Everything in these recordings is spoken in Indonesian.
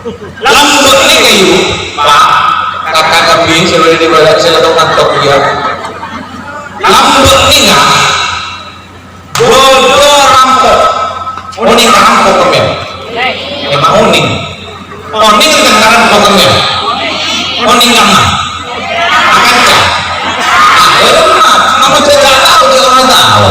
lambek ini kayu pak kakak kami sudah dibalik saya tahu kantor dia lambek ini nggak bodoh rampok uning rampok kemel emang uning kan rampok kemel uning nama akan ya kamu tidak tahu dia orang tahu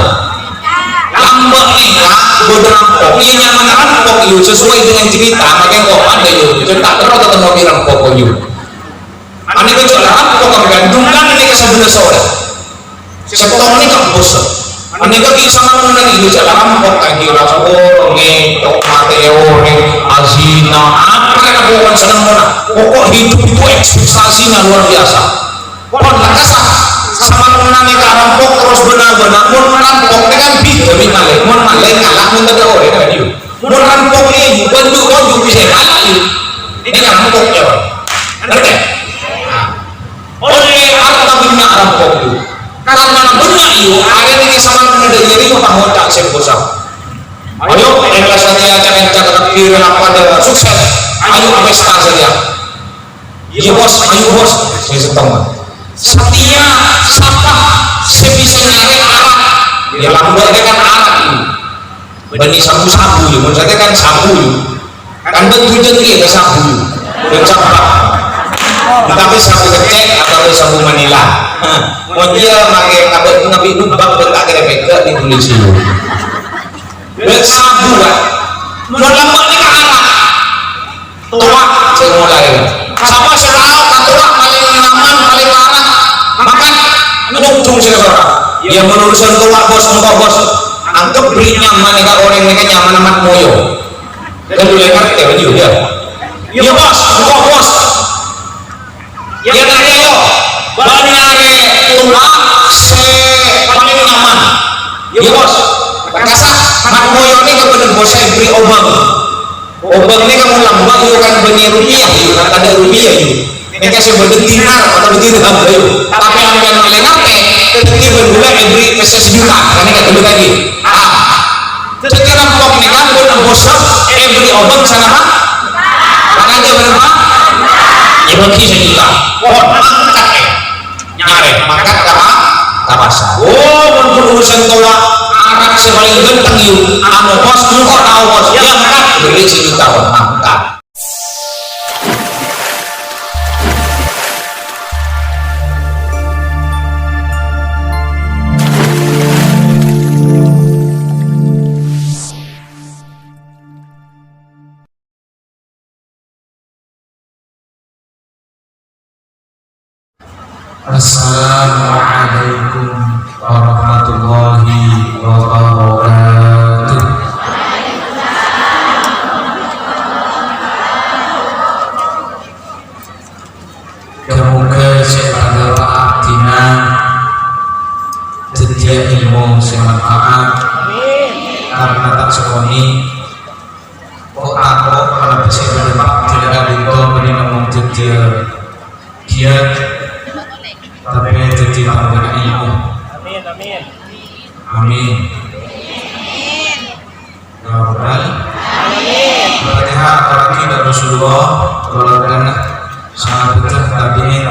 lambek ini lah bodoh rampok ini nyaman rampok yuk sesuai dengan cerita makanya kok ada yuk cerita terus ketemu di rampok yuk ane ko jola rampok kami gandungkan ini ke sebelah sore setong ini kok bosan ane ko kisah mana ini jola rampok lagi rasa ngetok Mateo nih azina apa yang bukan senang mana pokok hidup itu ekspektasinya luar biasa pon lakasa sama menangi ke rampok terus benar-benar mau rampok ini kan bisa malek mau malek kalah mau tidak boleh kan yuk mau rampok ini bantu bisa kalah yuk ini rampok ya ngerti oleh harta benda rampok yuk karena benar yuk akhirnya ini sama menangi jadi mau tak sebosah ayo ikhlas saja jangan kira apa ada sukses ayo pesta saja iya bos ayo bos saya setengah setia sapa sebisa nyari alat ya lambek kan alat ini benih sabu-sabu ya maksudnya kan sabu kan bentuk jengki ke sabu dan campak tapi sabu kecek atau sabu manila mau dia pakai nabi nubak bentak kira-kira ditulis itu dan sabu kan mau lambek ini kan alat tuak saya mulai sama serau katuak paling nyaman paling larang makan menunjung sekarang ya menurusan tua bos engkau bos anggap beri nyaman ya orang mereka nyaman amat moyo dan boleh ngerti ya baju ya ya bos engkau bos ya nanya yo banyak tua se paling nyaman ya bos kasar mat moyo ini kebetulan bos saya beri obang ini kamu lambang yuk kan benih rupiah yuk kan ada rupiah yuk ini kasih bentuk dinar atau bentuk dirham yuk tapi yang lain apa ketika berdua beri sejuta karena nggak dulu lagi ketika rampok ini kan buat bosok beri obang sana pak karena dia berapa ya bagi sejuta pohon angkat nyare mangkat kapasa oh urusan tua anak sebagai genteng yuk anu bos engkau tahu bos ya angkat beri sejuta angkat Assalamualaikum warahmatullahi wabarakatuh. Semoga sebagai paktina sedia ilmu semanfaat karena tak sekoni kok aku kalau bisa berdebat tidak ada beri ngomong sedia dia tapi jadi tambah ilmu. Amin. Ya Rabbal. Fatihah kepada Rasulullah, keluarga sahabat tabi'in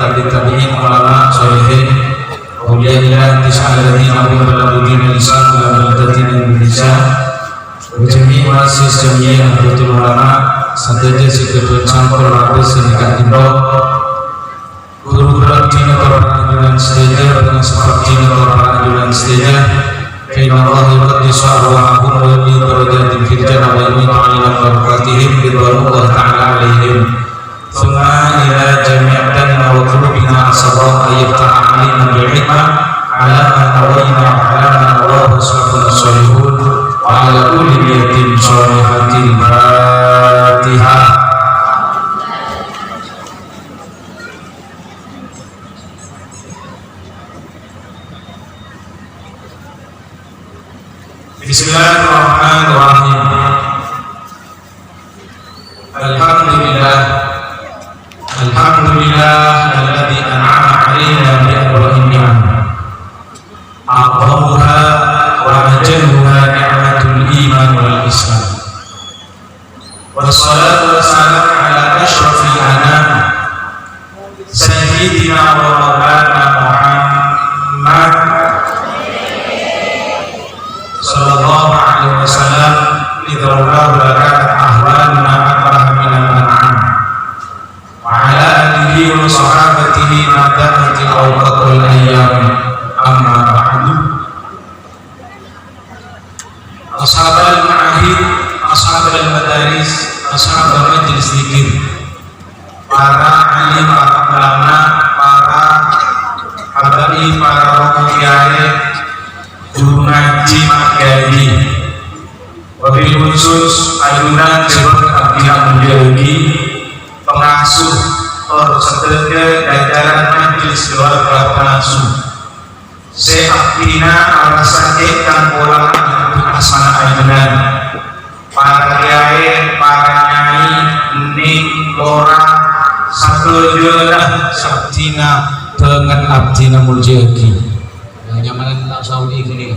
ulama sholihin auliya illah tis'alati nabi balaghuddin lisan wa mutatin Indonesia wa jami' masis jami'ah betul ulama sadaya sikapun campur lapis senikah indo guru dina peradilan setia dengan seperti peradilan setia kaina Allah yuqaddisu arwahahum wa yubni darajatin fil jannah wa yubni ta'ala barakatihim ridwanullah ta'ala alaihim thumma ila jami'atan wa qulubina asabah ayyafta'a alina bi'ilma ala ma nawayna ala ma nawahu salafun salihun wa ala kulli niyatin sholihatin Fatihah. Bismillahirrahmanirrahim. Alhamdulillah alladzi an'ama 'alaina bi anwa'in ni'am. A'dhamuha wa ajalluha ni'matul iman wal islam. Wa wassalatu wassalamu ala asyrafil anam sayyidina wa maulana Muhammad sallallahu alaihi wasallam idrawlahu lakan ahlaluna akrah minal an'am wa ala alihi wa sahabatihi madamati awqatul ayyam amma ba'du. Ashabul ma'ahid, ashabul madaris, ashabul majlis zikir, para alim, para ulama, para habaib, para roh kiai, guru ngaji, magari, wabil khusus ayunan sebut abdiya menjadi pengasuh sedaya jajaran majlis keluarga pengasuh seabdina alasake kang ulang asana ayunan para kiai, para nyai, ning, lora, sadaya sabdina dengan abdina muljaki. Nyamanan tak Saudi gini.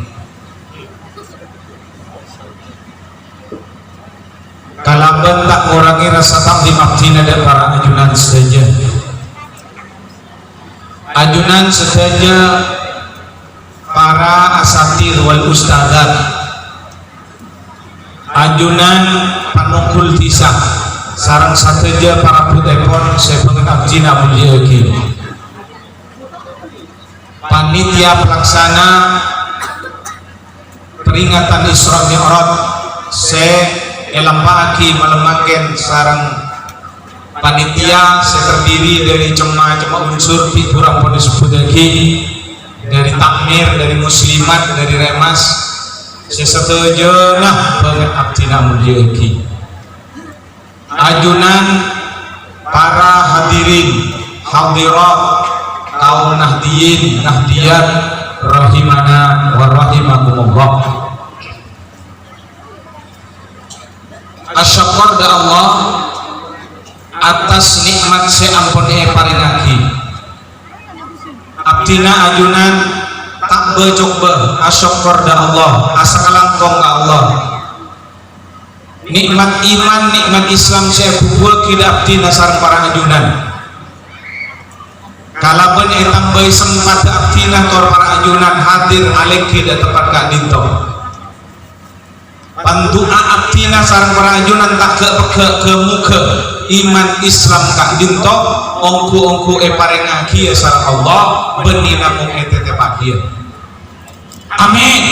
Kalaban tak mengurangi rasa takdim abdina dan para ajunan saja. Ajunan saja para asatir wal ustadzat. Ajunan panungkul tisah. Sarang saja para putepon sepengen abdina mulyaki. Panitia pelaksana peringatan Isra Mi'raj se elampaki melemaken sarang panitia terdiri dari cema-cema unsur figura pun disebut lagi dari takmir, dari muslimat, dari remas sesetuju nah pengen abdina mulyaki. Ajunan para hadirin hadirat kaum nahdiyin nahdiyat rahimana wa rahimakumullah. Asyukur da Allah atas nikmat seampuni paringaki abdina ajunan tak becoba asyukur da Allah asa kalangkong ka Allah nikmat iman nikmat Islam saya bubul kida abdina sareng para ajunan kalaban tambah sempat abdina tor para ajunan hadir alik kida tempat kak dinto pandu'a abdina sareng para ajunan tak ke muka iman Islam kak dinto ongku parengaki ya sareng Allah benih namung etete pakia amin.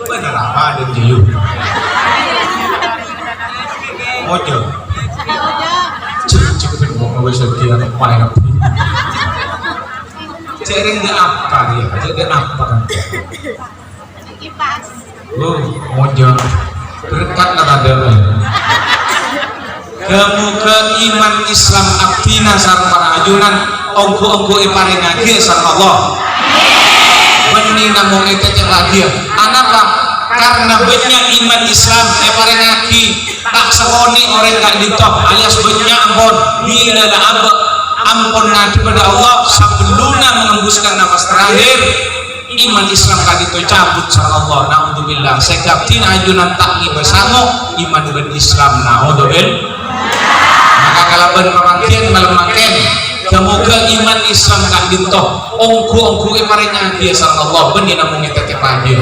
Bener apa ada jiu mojo cek mau sekian apa cering nggak apa dia jadi apa kan mojo berkat ada kemuka iman Islam abdina sareng para ajunan ongku iparengake sareng Allah benih namung etete lagi anapa karena banyak iman Islam parengaki tak seroni orang tak ditop alias banyak ampun bila ada ampun ngadi pada Allah sebelumnya mengembuskan nafas terakhir iman Islam kan itu cabut sama Allah naudzubillah sekaptin ajunan tak bersama iman dengan Islam naudzubillah maka kalaban pemangkian melemakan semoga iman Islam kan dintoh ongku iparenya dia sama Allah benih namung etete pagi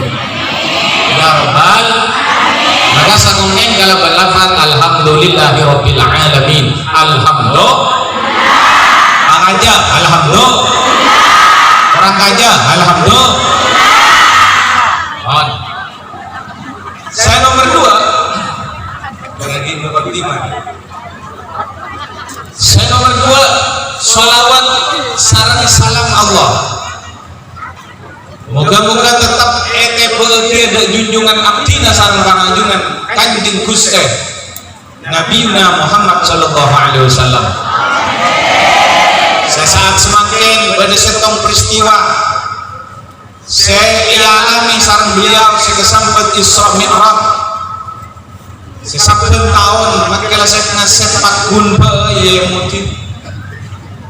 ya rabbal maka sakungen kalaban lafaz alhamdulillahi rabbil alamin alhamdulillah aja alhamdulillah orang aja alhamdulillah saya nomor 2 lagi mukadimah saya nomor 2 sholawat sareng salam Allah moga-moga tetap ada junjungan abdina sareng panganjungan Kanjeng Gusti Nabiuna Muhammad sallallahu alaihi wasallam sesaat semakin pada setong peristiwa saya alami sareng beliau sekesampat Isra Mi'raj sesampun tahun makanya saya ngasepat gunba ya muti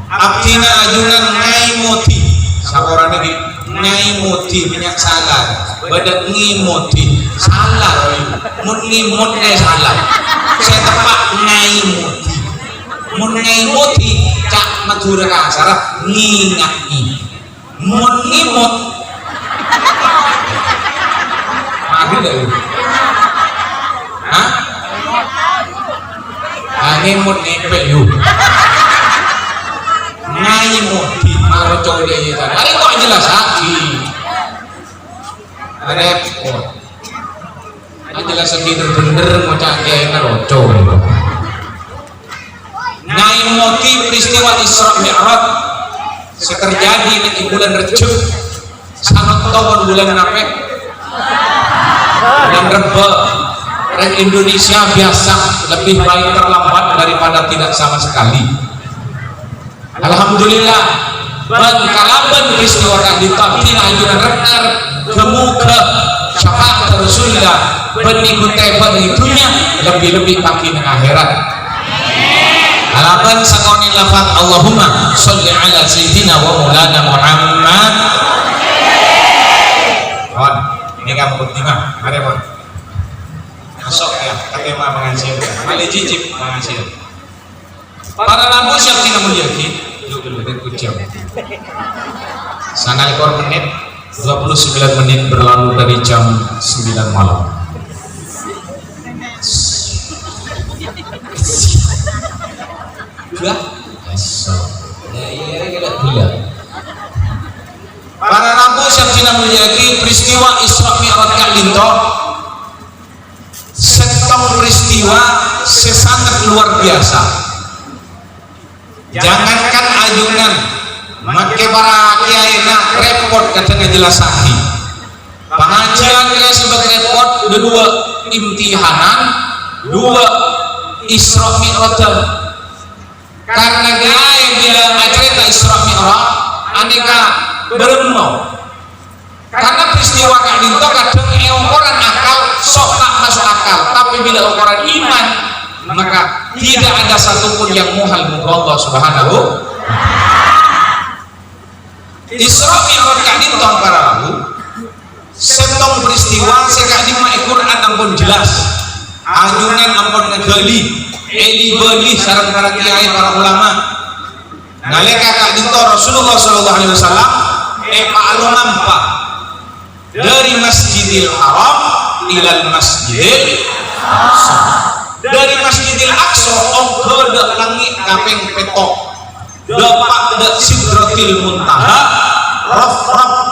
abdina ajunan ngai muti saborane iki ngaimoti minyak salah badak ngimoti salah mun ngimotne salah saya tepak ngaimoti mun ngaimoti cak Madura kasar ngingati mun ngimot ada enggak hah ngimot ngepek yuk ngaimoti malah cowok dia tadi hari kok jelas lagi repot jelas lagi bener-bener mau caknya roco ngaimoti peristiwa Isra Mi'raj seterjadi di bulan Rejab sangat tahun bulan apa bulan Reba orang Indonesia biasa lebih baik terlambat daripada tidak sama sekali. Alhamdulillah kalaban peristiwa kali tapi anjuran renar kemuka syafaat Rasulullah pengikut pada itunya lebih-lebih pakai akhirat. Halapan sakoni lafaz Allahumma sholli ala sayyidina wa maulana Muhammad. Kon, ini kamu kuntima, mari kon. Masuk ya, katema mengansir. Mali jijib mengansir. Para lampu siap tidak mulyaki. Dulu dan kujam. Sangat ekor menit 29 menit berlalu dari jam 9 malam. Gila. Gila. Para lampu siap tidak mulyaki peristiwa Isra Mi'raj Ka'linto setong peristiwa sesangat luar biasa. Jangankan ajunan make para kiai nak repot kadang jelasaki pengajian kita sebagai repot dua imtihanan dua Isra Mi'raj karena kiai bila cerita Isra Mi'raj aneka beremau karena peristiwa Ka'linto kadang ukuran akal sok tak masuk akal tapi bila ukuran iman maka tidak ada satupun yang muhal muka Allah Subhanahu. Isra Mi'raj Ka'linto para lalu setong peristiwa sekali Quran ampun jelas ajunan ampun ngegali beli sarang para kiai para ulama nalika Ka'linto Rasulullah SAW palu nampak dari Masjidil Haram ilal Masjidil Aqsa dari Masjidil Aqsa ongko dek langit kaping petok dapat dek Sidratil Muntaha raf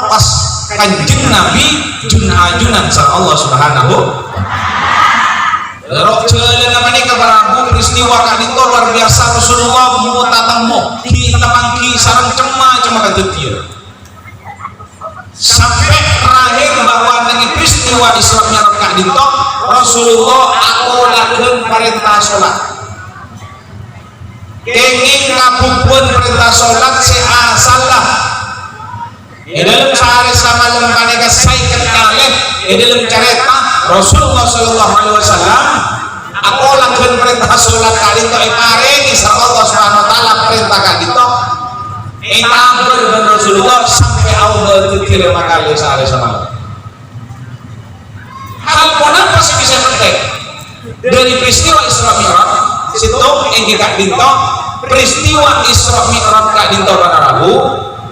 pas kanjeng Nabi junan sa Allah Subhanahu rok jalan namanya kabarabu peristiwa Ka'linto luar biasa Rasulullah membuat tatangmu kita pangki sarang cema kedetir sampai terakhir bahwa dengan peristiwa Isra Mi'raj Ka'linto Rasulullah akolakeun perintah salat kenging kabupun perintah salat seasalah dalam sehari sama lempaneka saikat kalih dalam cerita Rasulullah SAW akolakeun perintah salat Ka'linto paringi sareng Allah Subhanahu wa taala perintah Ka'linto tabur dengan Rasulullah sampai Allah kira kali sehari semalam. Hal apa sih bisa penting dari peristiwa Isra Mi'raj situ yang Ka'linto peristiwa Isra Mi'raj Ka'linto pada Rabu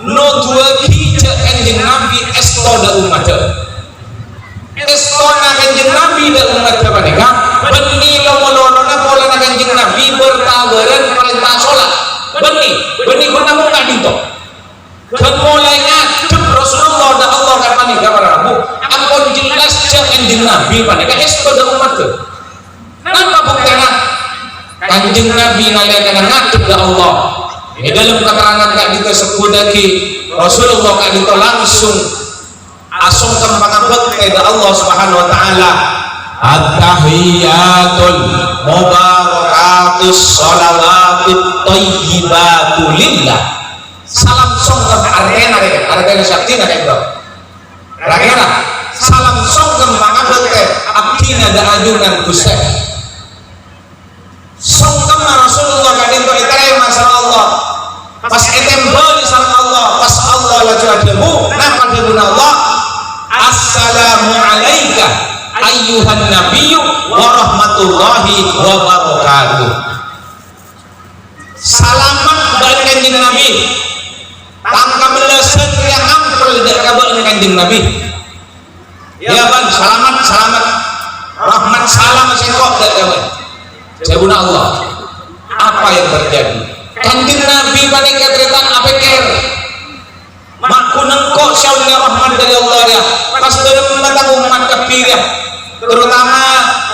no dua kija kanjeng Nabi estoda umat estona kanjeng Nabi dan umat kepada benih lomololona pola kanjeng Nabi bertabaran perintah sholat benih gunamu Ka'linto mulainya Rasulullah dan Allah kan panik kepada Rabu ampun jelas kanjeng Nabi panik estoda umat kenapa buktinya kanjeng Nabi nalaikan ngatur ke Allah dalam keterangan Ka'linto sebut lagi Rasulullah Ka'linto langsung asungkan pangabot kepada Allah Subhanahu wa taala at-tahiyatul mubarakatus sholawatut thayyibatul lillah salam songkem arena syakti na kayak bro arena salam songkem pangabot ke abdina da ajunan Gusti songkem Rasulullah Ka'linto itarema sareng Allah pas etembal sareng Allah pas Allah Allah debu napa debuna Allah assalamu alaika ayyuhan nabiyyu wa rahmatullahi wa barakatuh. Salamat bagi kanjeng Nabi tangka belasan yang ampel dak kabeh kanjeng Nabi ya bang selamat rahmat salam sengkok dak kabeh debuna Allah. Apa yang terjadi kanjeng Nabi panika tretan apeker makuneng kok syaunya rahmat dari Allah ya pas dalam batang umat kafir ya terutama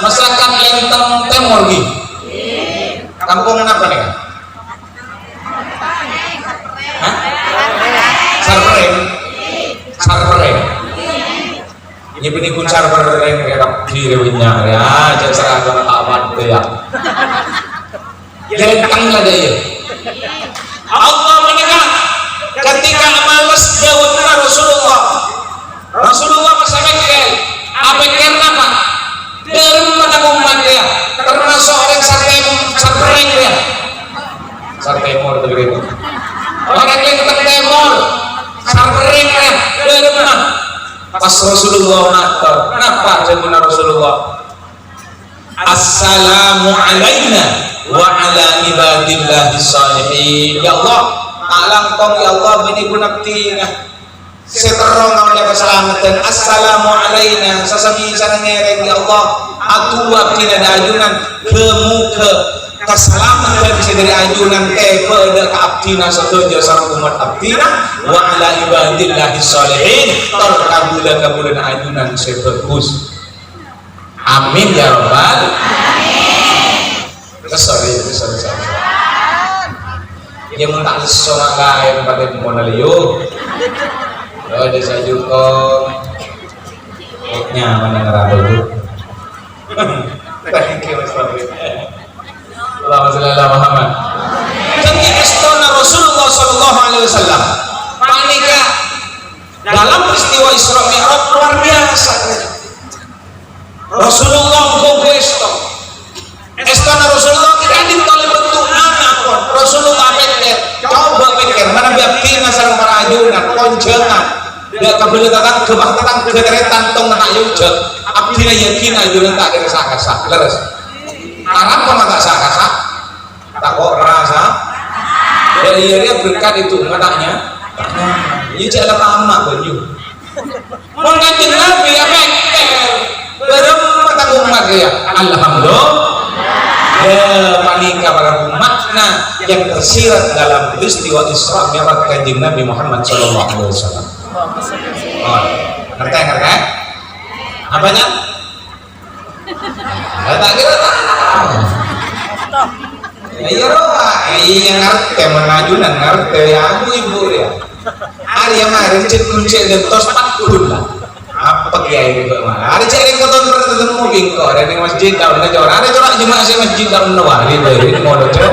masyarakat Lenteng Timur gi kampung apa nih Sarpereng ini penikun Sarpereng kayak kirinya ya jangan seragam amat ya lentang lah dia Allah menikah ketika males jawabnya Rasulullah bersahabat apa kenapa dalam mata umat dia termasuk orang Sarpereng ya Sartemor itu orang Lenteng Timur Sarpereng ya dalam pas Rasulullah matur kenapa jawabnya Rasulullah assalamu alaina wa ala ibadillahi salihin ya Allah alangkong ya Allah bini gunaktina seterong awalnya keselamatan assalamu alaina sasami sanangereng ya Allah atu abdina da ajunan kemuke keselamatan bisa dari ajunan kepada ke abdina setuju sarang umat abdina wa ala ibadillahi salihin terkabulan ajunan sebagus amin ya rabbal sorry yang tak sesuatu lain pada monalio ada saja kok nyaman yang rada itu thank you Mas Fadli Allahumma sholli ala Muhammad jadi istana Rasulullah sallallahu alaihi wasallam panika dalam peristiwa Isra Mi'raj luar biasa Rasulullah istana Rasulullah tidak ditolak bentuk anak pun Rasulullah pikir coba pikir mana biakina sareng para ajunan konjengan dia kabel datang keteretan tong nak yujud abdina yakin ajunan tak dirasa-rasa leres Arab pun tak rasa tak kok rasa dari dia berkat itu matanya ini jalan lama baju mau kanjeng Nabi ya pikir berem mata umat ya alhamdulillah panika para makna yang tersirat dalam peristiwa Isra Mi'raj kanjeng Nabi Muhammad sallallahu alaihi wasallam. Oh, ngerti? Apanya? Tak kira tak. Iya roh, iya ngerti mengajunan ngerti ya aku ibu ya. Hari yang kemarin cek kunci lentos 40 lah. Apa kiai itu mah? Ada cek yang kotor bertemu bingko dan di masjid daun aja orang. Ada corak jemaah sih masjid daun nawar di mau docor.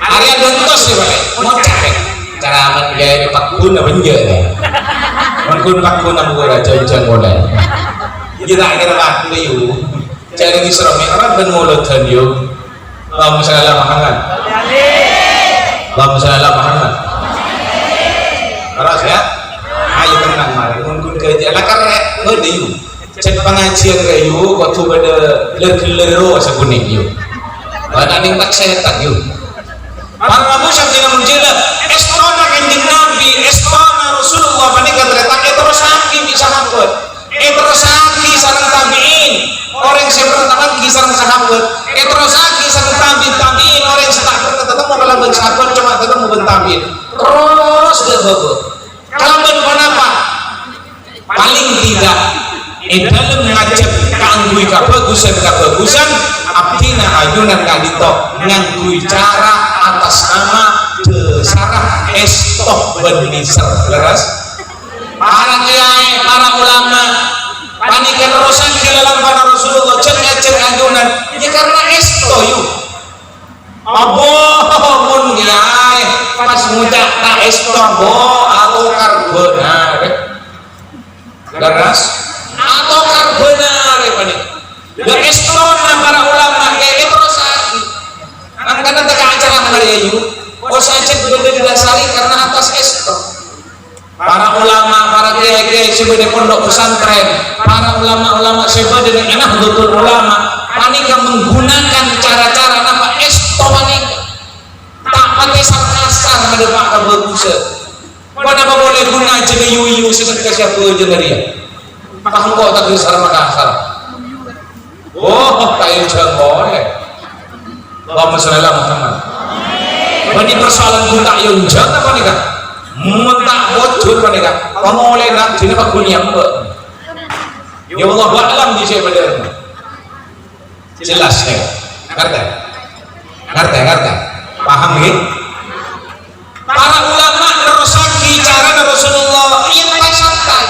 Hari yang lentos sih pak, mau cek cara aman kiai di pakun apa enggak? Pakun apa gua jajan boleh. Kita akhirnya waktu itu cari di Isra Mi'raj dan mulutan yuk. Allahumma sholli ala Muhammad. Allahumma sholli ala Muhammad. Terus ya. Ayo tenang mari mungkin kerja lah karena ngediu cek pengajian kayu waktu pada ler-lero asa kuning yuk pada ning tak setan yuk para rabu sabdina munjilah estona kanjeng Nabi estona Rasulullah panika terletak terus saki bisa sahabat terus saki sareng tabi'in orang seberang tangan kisah sahabat terus saki sareng tabi'in orang setak ketemu kalau bersahabat cuma ketemu bentabi'in terus gebebek kalau kenapa paling tidak dalam ngajak kanggui kebagusan abdina ajunan kadito nganggui cara atas nama desarah estok beniser leres para kiai para ulama panikan rosan di dalam para Rasulullah cek ajunan ya karena esto yuk mun kiai pas ngucap tak esto atau karbonare leres atau karbonare panik dan estona para ulama kayak terus lagi karena teka acara hari ayu saja berbeda didasari karena atas esto para ulama, para kiai-kiai sebagai pondok pesantren, para ulama-ulama sebagai nahdlatul ulama, panika menggunakan cara-cara apa esto panika tak pakai kasar pada pak kebagusan. Kenapa boleh guna jadi yuyu sesuatu siapa aja dia? Paham kau tak kasar Makassar? Oh, tak jangan boleh. Allahumma sholli ala Muhammad. Bani persoalan guna yang jangan apa nih kan? Mentak bocor apa nih kan? Kamu oleh nak jadi apa dunia mbak? Ya Allah alam di saya benar. Jelas ya, ngerti, paham ya? Para ulama nerosaki cara Rasulullah yang santai.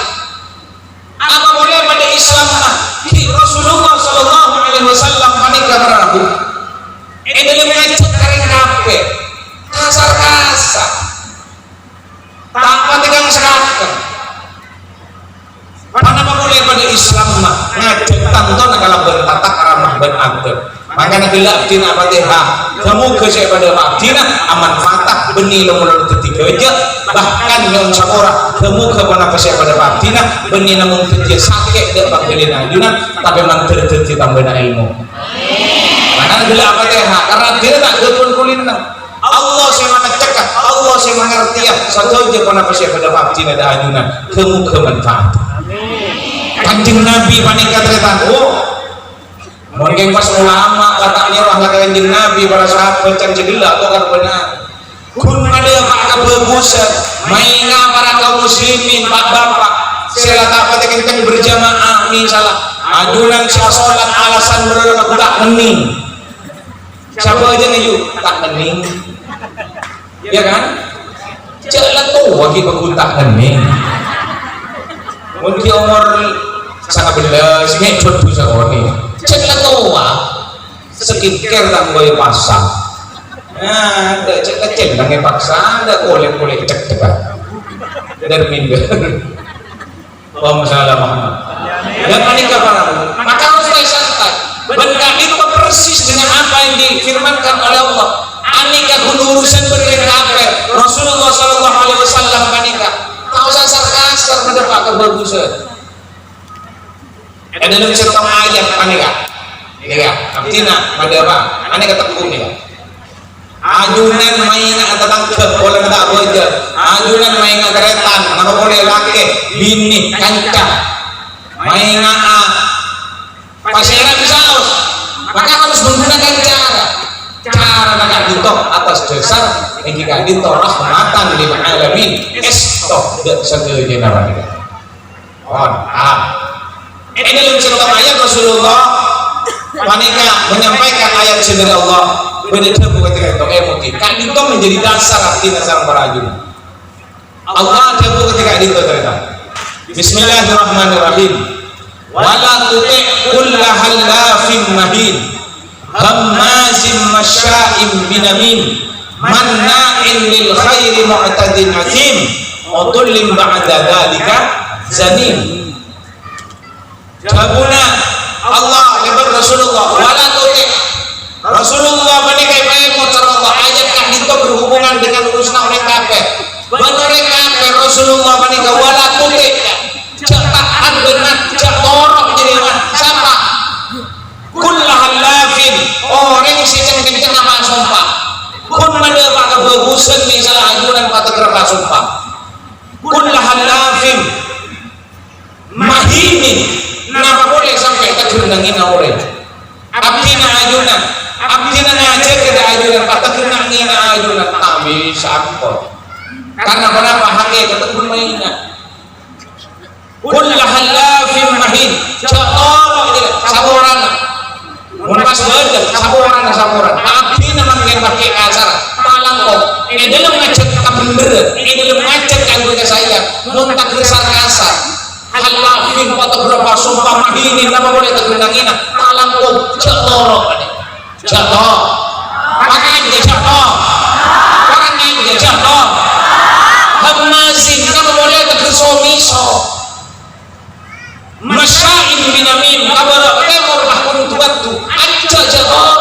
Apa boleh pada Islam Rasulullah Sallallahu Alaihi Wasallam panika merabu. Ini dalam ngecek kering kafe, kasar, tak patikang serahkan. Mana boleh pada Islam mah ngecek tonton kalau bertatak ramah beradab. Makanya bila tina Fatihah kamu ke saya pada Madinah aman fatah benih lo menurut ketiga aja bahkan yang seorang kamu ke mana saya pada Madinah benih namun kerja sakit dan bangkelin ajunan tapi mantir kerja tambah ilmu. Makanya bila Fatihah karena dia tak gepun kulin Allah saya mana cekak Allah saya mengerti ya satu aja mana saya pada Madinah ada ajunan kamu ke manfaat. Kanjeng Nabi panika tretan mungkin pas ulama letaknya wah kanjeng Nabi para sahabat can jegela kok kan benar kun ada pak kebagusan mainga para kaum muslimin pak bapak sila tak kencang berjamaah misalnya ajunan sholat alasan mereka tak hening siapa aja nih tak hening ya kan jalan tuh lagi tak hening mungkin umur sangat belas ngecot bisa ini cek tua skincare tak boleh pasang ada cek kecil tak boleh pasang ada boleh cek dekat dan minder Allahumma sholli ala Muhammad dan panika para maka harus santai benda itu persis dengan apa yang difirmankan oleh Allah anika urusan berikan kafir Rasulullah Sallallahu Alaihi Wasallam panika tak usah sarkasar pada pak kebagusan. Ada dalam cerita ayat panika. Ya, artinya pada apa? Ane kata hukum ya. Ajunan mainan tentang boleh tak boleh. Ajunan mainan keretan, nama boleh laki, bini, kancah. Mainan pasirnya bisa harus. Maka harus menggunakan cara nak ditok atas dasar yang jika ditok rahmatan lil alamin. Stop tidak sengaja namanya. Ini dalam cerita ayat Rasulullah panika menyampaikan ayat dari Allah benar bukan ketika emosi kan itu menjadi dasar arti dasar para ajun Allah jatuh ketika itu ternyata Bismillahirrahmanirrahim wala tuti' kulla halafin mahin hammazin masya'im binamim manna'in lil khairi mu'tadin azim utullin ba'da dhalika zanim. Jabuna Allah lebar Rasulullah wala tuti Rasulullah menikah baik Allah ayat kan itu berhubungan dengan urusan orang kafir benar kafir Rasulullah menikah wala tuti cetakan benar cetorok jadi siapa kullahalafin orang si kenceng apa sumpah kun ada pak kebagusan misalnya ajunan patah kerana sumpah kullahalafin mahinin. Kenapa boleh sampai tak kenangin orang? Abdina ajunan, abdina ngajar kita ajunan, patah kenangin ajunan, tak bisa apa? Karena kenapa hati ketemu mainan? Kullahalafin mahin, cetorok je, saburan, munpas berdek, saburan. Abdina mungkin pakai kasar, malang kok. Ini dalam ngajak tak bener, ini dalam ngajak anggota saya, muntak kasar. Halafin fotografer sumpah mahinin nama boleh tergenangin malam kok cetorok jatuh makanya jatuh hamazin nama boleh tergesomiso masya'in binamim kabar temur akun tuatu aja jatuh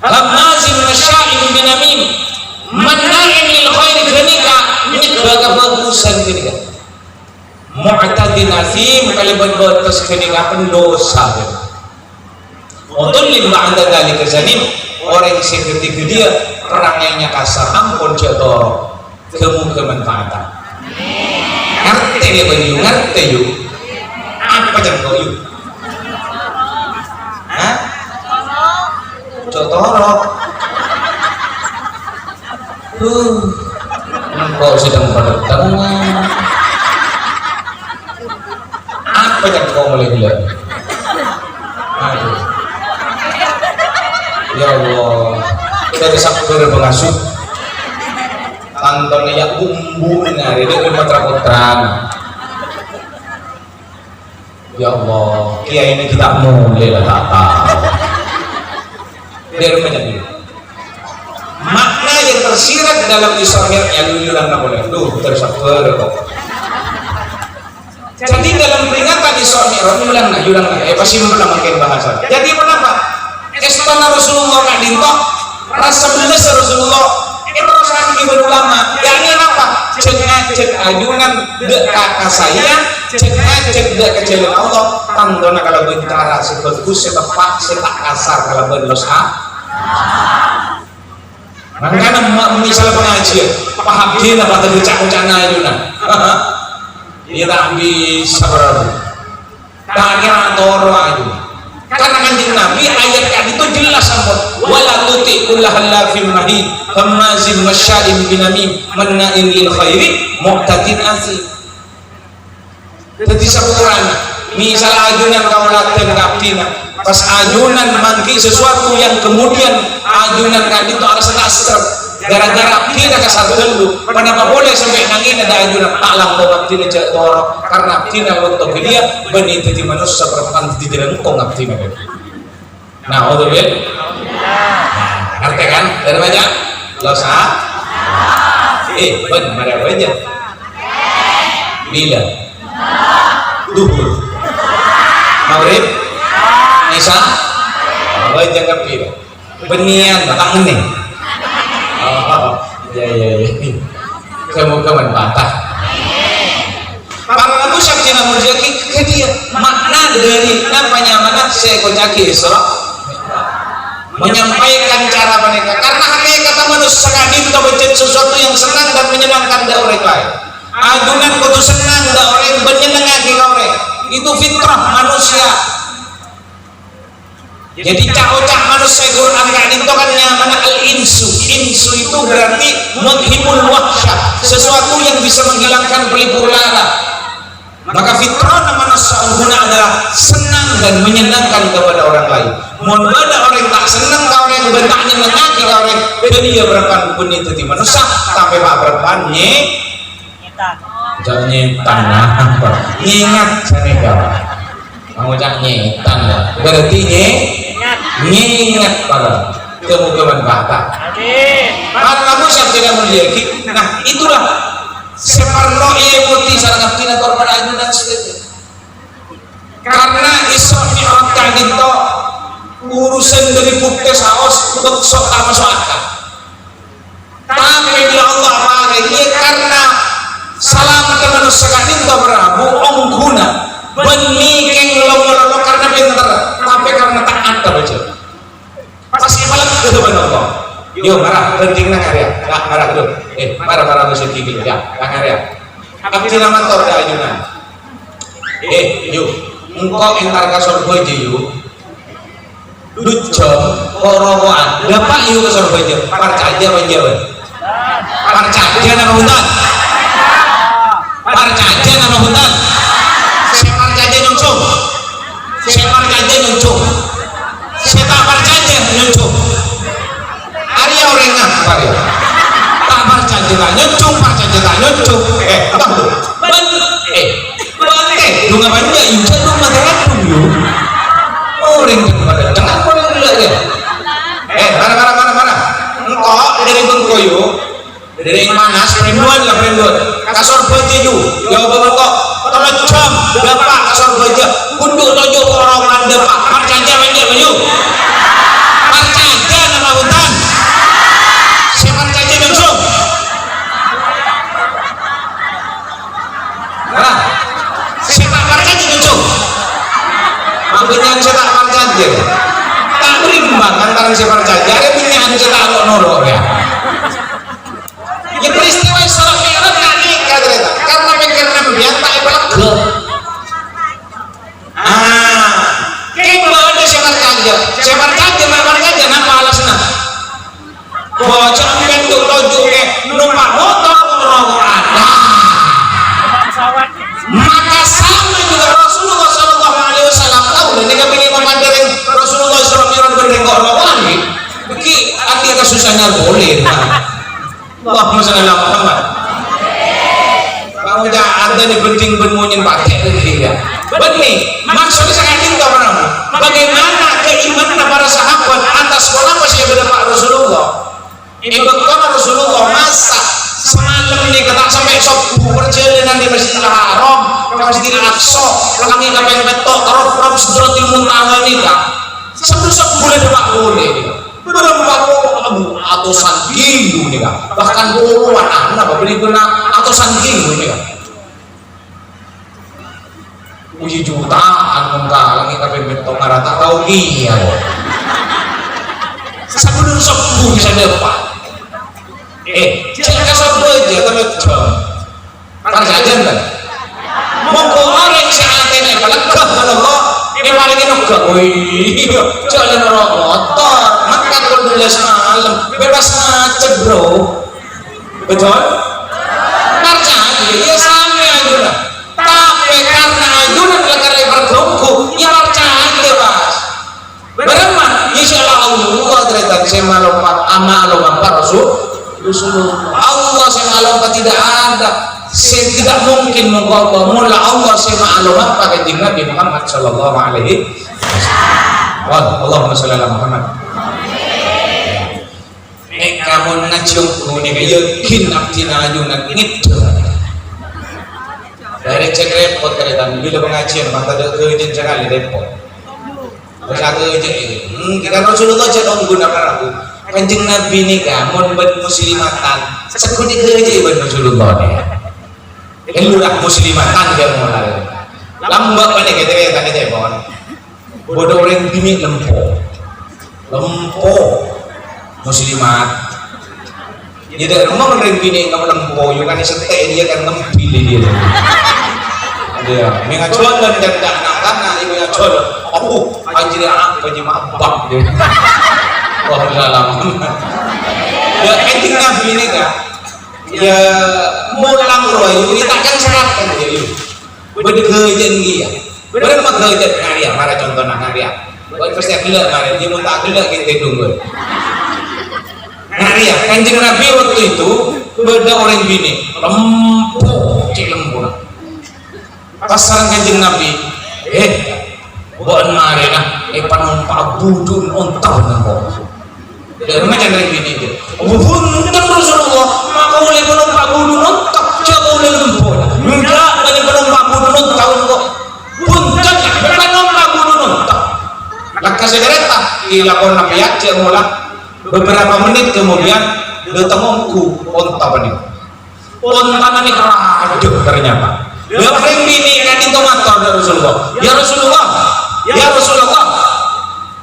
hamazin masya'in binamim manna'in lil khairi genika nyekbak mu'tadin asim kalibat batas keningapan dosa. Udhillin ba'da dzalika zanim, orang yang seketika dia perangainya kasar ampun jatuh kemanfaatan. Ngerti dia banyu, ngerti yuk. Apa jangan kau yuk? Hah? Cotorok. Kau sedang pada tangan. Apa yang kau melihat? Aduh. Ya Allah, dari sabtu pengasuh tantonnya ya bumbu hari ini putra-putraan. Ya Allah, kiai ini kita mulai lah tak tahu. Biar menjadi makna yang tersirat dalam Isra yang diulang boleh. Duh, tersabter kok. Jadi dalam peringatan Isra Mi'raj ulang pasti memakai bahasa. Jadi kenapa? Estana Rasulullah nak dintok rasa belas Rasulullah itu rasa ibu ulama. Yang apa? Cek ajunan dek kakak saya, cek dek kecilin Allah. Tandona kalau bicara sebagus, setepak, setak kasar kalau berdosa. Makanya misalnya pengajian, paham dia apa tadi cak-cakna ajunan. Dia tak bisa berapa. Tak kira toro ajunan. Karena kanjeng Nabi ayat kan itu jelas sampun wala tuti kullahal lafim mahin hamazin masya'in binamim manna'in lil khairi mu'tadin asim. Jadi sepurana misal ajunan kau latihan kaptina pas ajunan mangki sesuatu yang kemudian ajunan kan itu ada senasrem gara-gara kita kasar dulu kenapa boleh sampai nangin ada ajunan alam bawa tina jatuh karena tina waktu dia benih di manusia berperan di dalam kau ngaptina. Nah, udah bil? Ngerti kan? Dari banyak? Losa? Ben, mana banyak? Bila? Duhur? Maghrib? Isya? Banyak kan bila? Benian, batang mening? Ya. Kemukaman patah. Para Abu Syakti namun jaki ke dia makna dari namanya mana saya kocaki Isra menyampaikan cara mereka karena hakikat manusia sekali kita baca sesuatu yang senang dan menyenangkan dari orang lain. Ajunan kudu senang dari orang menyenangkan orang itu fitrah manusia. Jadi cak-cak manusia Quran kan itu kan mana al-insu. Insu itu berarti menghibur wahsyat, sesuatu yang bisa menghilangkan pelipur lara. Maka fitrah manusia guna adalah senang dan menyenangkan kepada orang lain. Mohon ada orang tak senang kau orang bentaknya mengaki kau orang dia berapa pun itu di manusia sampai pak berapa jangan nyetan apa ingat saya kawan kamu jangan nyetan berarti ingat pada kemukaman kata karena kamu siap tidak memiliki. Nah itulah separno putih sarang tina korban ajunan sedikit karena Isra Mi'raj tadi to urusan dari putih saos beksok sama soakah tapi bila Allah pakai karena salam ke manusia kadin to berabu ongguna benikeng lolo karena pinter tapi karena taat baca pasti malam ke depan Allah. Yo marah penting nang area tak marah dulu marah musuh gigi ya nang area apa nama tor da ajunan yuk engkau entar ka surga yuk ducom korowan dapat yuk ke surga parcaja menjawab parcaja nama hutan parcaja nama hutan separcaja nyungsung separcaja nyungsung seta parcaja nyungsung Arya orang apa ya? Tak parcaja nyungsung parcaja nyungsung bang tuh lu ngapain ya injak lu masyarakat lu orang pada jangan boleh dulu ya mana engkau dari bengkoyo dari yang mana perinduan lah perinduan kasor baja ju jawaban engkau kalau jam dapat kasor baja kunduk tojo orang anda pak parcaja menjak baju parcaja nama hutan saya parcaja langsung penyan cetak parcajer tak berimbang antara si parcajer ya penyan cetak kok norok ya ya peristiwa Isra Mi'raj nggak nikah ternyata karena pikir Nabi tak ibadah kita ada sebar kaja nama alasnya bocah bentuk tojoknya numpak motor ngerokok ada maka sama juga Rasulullah SAW tahu dan dia ingin memandarin Rasulullah SAW berdengkok rokokan begini artinya kesusahnya boleh Allahumma shalli ala Muhammad kamu jangan ada nih penting bermunyin pakai lagi ya begini maksudnya sangat cinta bagaimana keimanan para sahabat atas sekolah masih berdepan Rasulullah ibadahkan Rasulullah masa semalam ini kata sampai subuh perjalanan di Masjidil Haram ke Masjidil Aqsa kami ngapain betok rob Sidratil Muntaha ini kak sebesar boleh depak boleh berempat atusan kilo nih kak bahkan puluhan anak beli guna atusan kilo nih kak uji jutaan menggalangi ngapain betok ngarata kau iya sebelum subuh bisa depan jangan sampai aja tapi parjajan kan monggo orang sehatnya pelekah Allah ini paling enggak wih jalan orang motor makan kalau 12 malam bebas macet bro betul? parjajan ya sama aja lah tapi karena ajunan karena bergongku ya parjajan mas berempat insya Allah ternyata saya malompat amalompat Rasulullah Allah saya malompat tidak ada saya tidak mungkin mengkobah mula Allah saya malompat pakai Nabi Muhammad sallallahu alaihi wasallam Allahumma shalli ala Muhammad kamu ngajiung ini kayak yakin abdina ajunan itu dari cek repot kalian bila pengajian maka ada kejen sekali repot bersatu aja kita Rasulullah jangan menggunakan aku kanjeng Nabi ini kamu buat muslimatan sekundi kerja buat Rasulullah ini lurah muslimatan dia mulai lambak pada kita tanya jebon bodoh orang bini lempo muslimat jadi rumah orang bini kamu lempo yang kan setek dia kan ngempilih dia mengacuan dan tidak karena ibu ngacol aku anjir anak bagi mabak dia Wallahualam ya penting Nabi ini kan ya mulang roh ini takkan serahkan dia berdegajan dia berapa kerajaan karya mara contohnya karya buat pasti gelak mara dia mau tak gelak kita tunggu karya kanjeng Nabi waktu itu beda orang bini lempuh cik lempuh pasaran kanjeng Nabi buat marina panumpak budun ontah nangko dari macam orang bini dia buntan Rasulullah maka oleh panumpak budun ontah coba oleh lempuh enggak dari panumpak budun ontah kok buntan panumpak budun ontah maka sederhana dilakon Nabi aja mulai beberapa menit kemudian datang omku ontah ini ontah ini kerajuk ternyata dia orang bini kan itu motor dari Rasulullah ya Rasulullah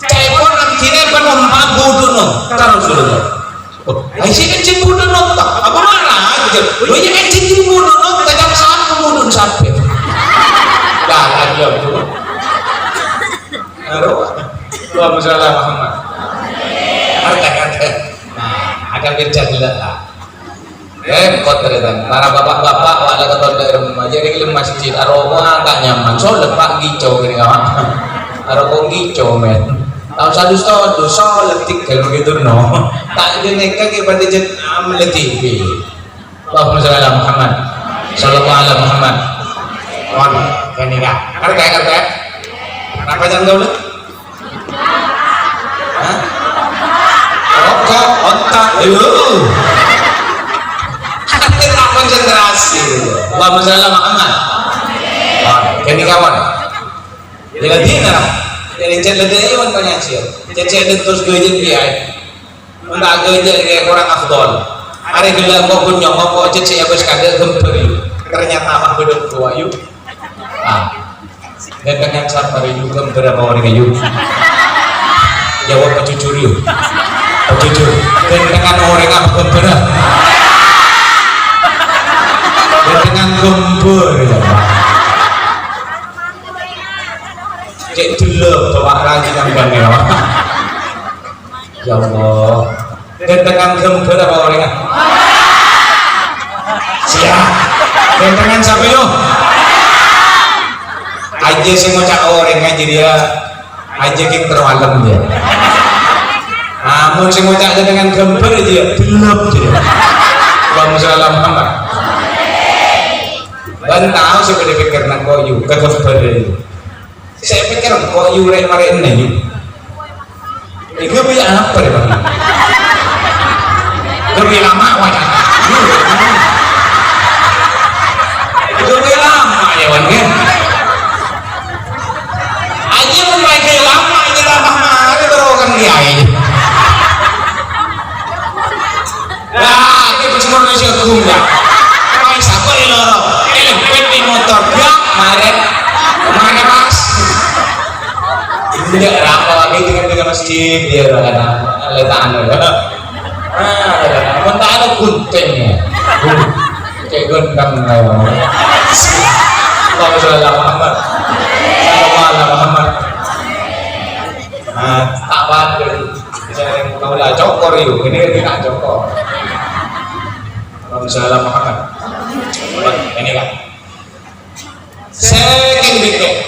telepon nantinya penumpang buduno kan Rasulullah Aisyah kan cik buduno apa marah lo ya kan cik buduno tajam sama budun sampai dah aja tuh Allahumma shalli ala Muhammad akan kerja gila repot ternyata para bapak-bapak ada ketua dari rumah jadi ke masjid aroma agak nyaman soalnya pak gicau gini kawan aroma gicau men tahun satu letik kalau gitu no tak jenek kaki pada jen letik Allahumma shalli ala Muhammad sallallahu ala Muhammad wan ini kak harga kenapa jangan gaul rokok otak konsentrasi Allahumma shalli ala Muhammad kini kawan jadi dina jadi cek iwan pengajian cek terus gajian biaya untuk gajian kayak orang afdol hari gila kok punya kok cek habis kagak gemperi ternyata apa bedok tua yuk Dan dengan sabar itu berapa orang yuk? Jawab jujur yuk. Jujur. Dan dengan orang apa berapa? Dan dengan gembur ya Pak. Cek dulu bawa lagi sampai ya Pak. Ya Allah. Dan dengan gembur apa orangnya? Siap. Dan dengan siapa yuk? Aja sih mau cak orang aja dia aja yang termalam dia. Namun sih mau cak dengan gembur dia belum dia. Allahumma sholli ala Muhammad. Dan tahu saya berpikir nak kau yuk kegembur dia. Saya pikir kau yuk rek ini yuk. Itu punya apa ya bang? Lebih lama wajah. Lebih lama ya bang. Aja membaiki lama aja lama hari terokan dia ini. Nah, kita semua Indonesia tunggu. Kau siapa yang lorong? Elektrik motor dia kemarin mas. Tidak apa lagi dengan masjid dia kan letaan ada. Mentah ada guntingnya. Kayak gendang lah. Allahumma sholli ala Muhammad. Muhammad. Tak bandel. Saya kau dah cokor yuk. Ini tidak cokor. Allahumma sholli ala Muhammad. Ini kan. Second weekend.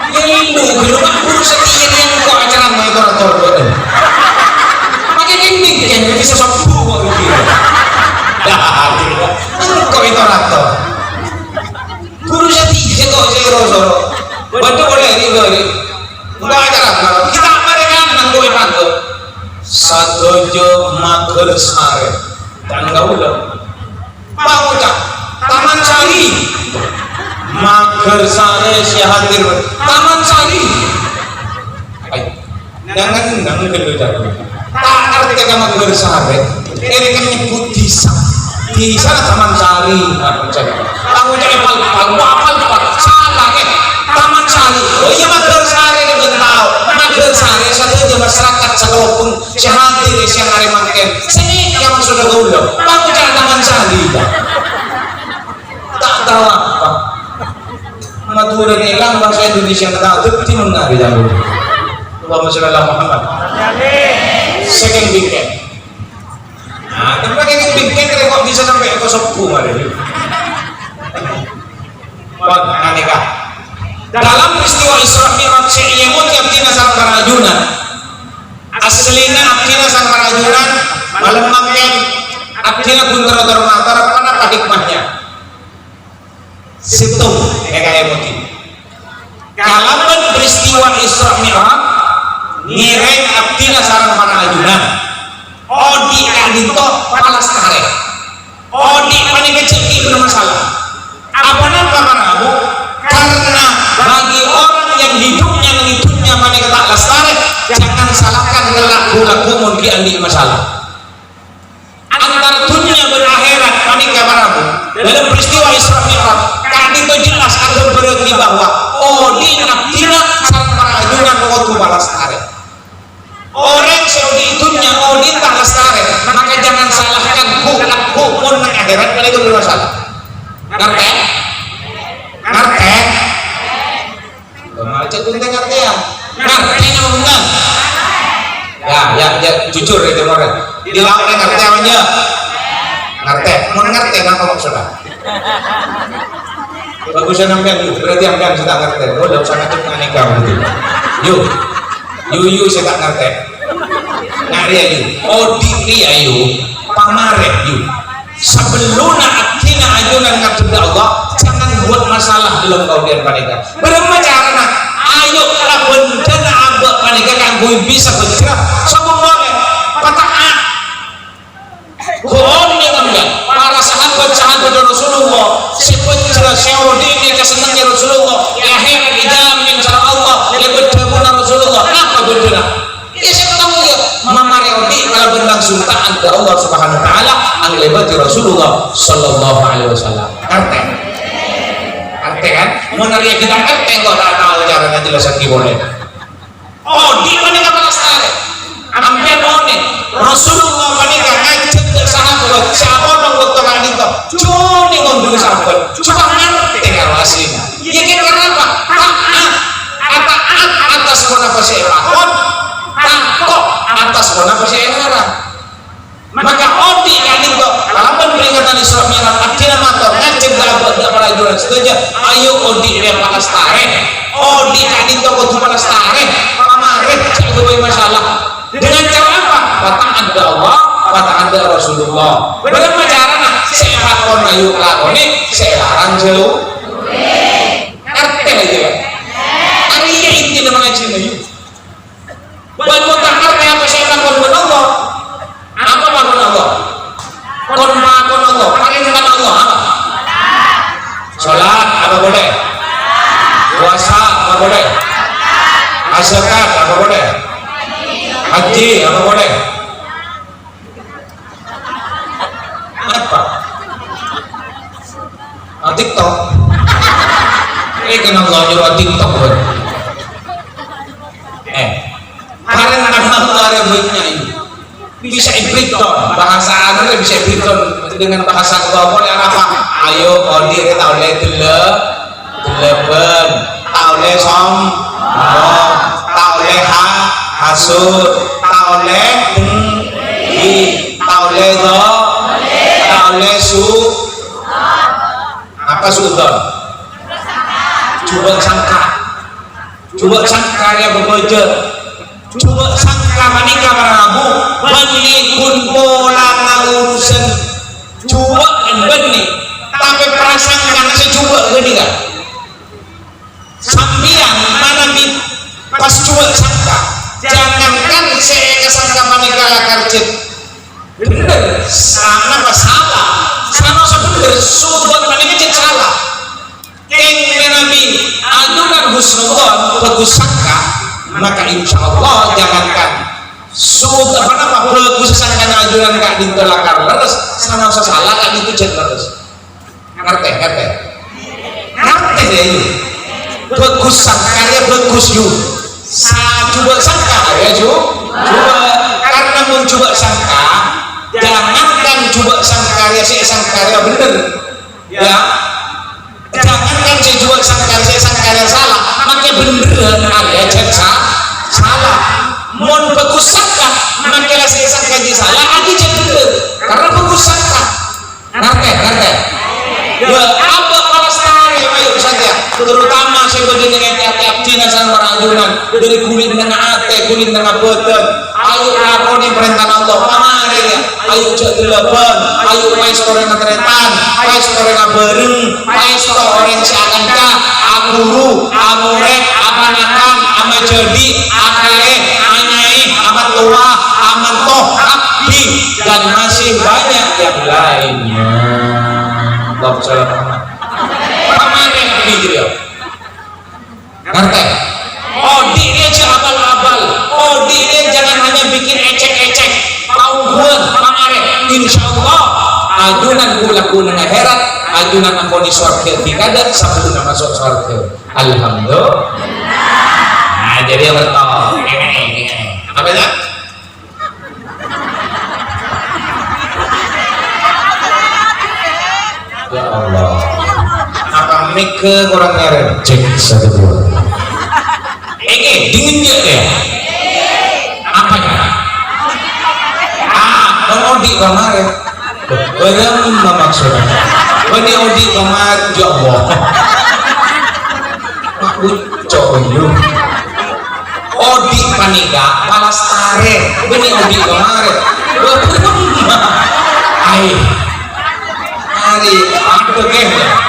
Lu belum guru setia yang kau acara mau tor. Makin ini yang bisa sembuh kok gitu. Dah, kau itu rator. Guru setia kok soro. Bantu boleh ini. Enggak acara kita mereka nanggo ibadah. Sadojo mager sare. Dan enggak udah. Mau cak Taman Sari. Mager sare si hadir Taman Sari. Jangan dulu jatuh. Tak ngerti kamu mager sare. Ini kan nyebut di sana Taman Sari. Kamu jadi apal salah kan? Taman Sari. Oh iya mager sare ini tahu. Mager sare satu aja masyarakat sekalipun si hadir si hari makan. Sini kamu sudah gaul. Kamu cari Taman Sari. Tak tahu apa. Madura hilang bahasa Indonesia yang tahu itu menari dahulu. Allahumma sholli ala Muhammad. Second weekend. Nah, tapi second weekend kok bisa sampai ke Sabtu hari. Nikah. Dalam peristiwa Isra Mi'raj Syekh Abdina sang karajunan. Aslina Abdina sang karajunan malam makan Abdina bunter-bunter apa hikmahnya? Situ kayak emosi. Kalaupun peristiwa Isra Mi'raj ngiring Abdina sarang para ajunan. Odi adito palas kare. Odi paling kecil itu masalah. Apa nama Abu? Karena bagi orang yang hidupnya paling tak lestari, jangan salahkan lagu-lagu mungkin andi masalah. Antara dunia berakhirat paling kabar Abu. Dalam peristiwa Isra Mi'raj itu jelas ada berarti bahwa Odi Abdina sarang para ajunan waktu balas tarik. Orang Saudi itunya Odi tak lestari, maka jangan salahkan hukum akhirat kalau itu bermasalah. Ngerti? Macam tu kita ngerti ya? Ngerti nama bukan? Ya, jujur itu orang. Di laut ngerti aja. Ngerti, mau ngerti apa maksudnya? Bagusnya nampian berarti nampian saya tak ngerti. Oh, dah usah ngacuk nikah gitu. Yuk, saya tak ngerti. Ngari ayu. Oh, diri ayu. Pamaret yuk. Sebelum Abdina ajunan ngabdi Allah, jangan buat masalah dalam kaudian panika. Berapa cara nak? Ayo kalau benar abad panika kan gue bisa bergerak. Semua patahan. Kau ni nampian. Para sahabat Rasulullah sepenjara Saudi ini kesenangan Rasulullah akhirat di dalam insya Allah yang bertemu Rasulullah apa benar? Ya saya tahu ya Mama Reodi kalau berlangsung taat kepada Allah Subhanahu Wa Taala anglebati Rasulullah Sallallahu Alaihi Wasallam. Ngerti? RT kan menarik kita RT kok tak tahu caranya jelasan gimana. Oh di mana kapal lestari ambil none Rasulullah menikah ngajak ke sahabat siapa dong waktu kali itu cuma ngomong sahabat coba ngerti kalau aslinya ya kenapa taat atas kenapa saya takut takut atas kenapa saya larang maka odi kali itu kalau peringatan Isra Mi'raj adina motor ngajak sahabat para juran setuju ayo odi dia palestare odi kali itu kudu palestare pamareh jago masalah dengan cara apa? Patah ada Allah, patah ada Rasulullah. Bagaimana caranya? Saya lakon ayu lakoni, saya larang jauh. Ngerti aja ya. Hari ini inti nama ngaji ayu. Buat kota ngerti apa saya lakon buat Allah? Apa lakon Allah? Kon makon Allah, perintah Allah apa? Sholat apa boleh? Puasa apa boleh? Zakat apa boleh? Haji apa boleh? Apa? TikTok. Kenapa Allah nyuruh TikTok buat? Kalian anak ada baiknya ini. Bisa Briton, bahasa Arab bisa Briton dengan bahasa kau boleh apa? Ayo kodir tahu le deleben, tahu le som, tahu le hasud, taule taule do taule su apa sudon coba sangka ya bekerja coba sangka manika marabu bani kun pola ngurusan coba bani tapi prasangka secoba gini kan sambian mana pas coba sangka jangankan saya kesangka manegala karcet bener sana apa salah sana bener sudut manegala salah keng Nabi adunan husnudon bagus sangka maka insya Allah jangankan sudut apa bagus sangka ajuran kak dintolakar leres sana salah kak itu jet leres ngerti deh ini bagus sangka ya bagus yuk coba sangka ya coba karena mencoba sangka jangankan coba sangka ya si sangka ya bener ya jangankan si coba sangka si sangka ya salah maka beneran ada jadi salah mon bagus sangka maka si sangka jadi salah ada jadi bener karena bagus sangka ngerti ya apa palestari ayo saja terutama saya dengan tiap-tiap Cina sama rajunan dari kulit dengan ate, kulit dengan beten ayo lakoni perintah Allah pamari ya ayo jadelaban ayo maestro yang ngeteretan maestro yang bareng maestro orang siakanka aguru, amurek, amanakan ama jadi, akale, anyai, amat tua, aman toh, abdi dan masih banyak yang lainnya Allah salam pamari abdi dia ngerti? Oh dia abal-abal oh dia jangan hanya bikin ecek-ecek pauhan pamare insyaallah ajunan kula akhirat ajunan ampuni surga dikadat sabuna masuk surga alhamdulillah nah jadi yang bertau apa ya? Ya Allah apa mic kurang ngeren cek satu dua dingin dia deh apanya odi kemarin bagaimana maksudnya ini odi kemarin jowo aku coyo odi panika palastare ini odi kemarin hai hari aku kemana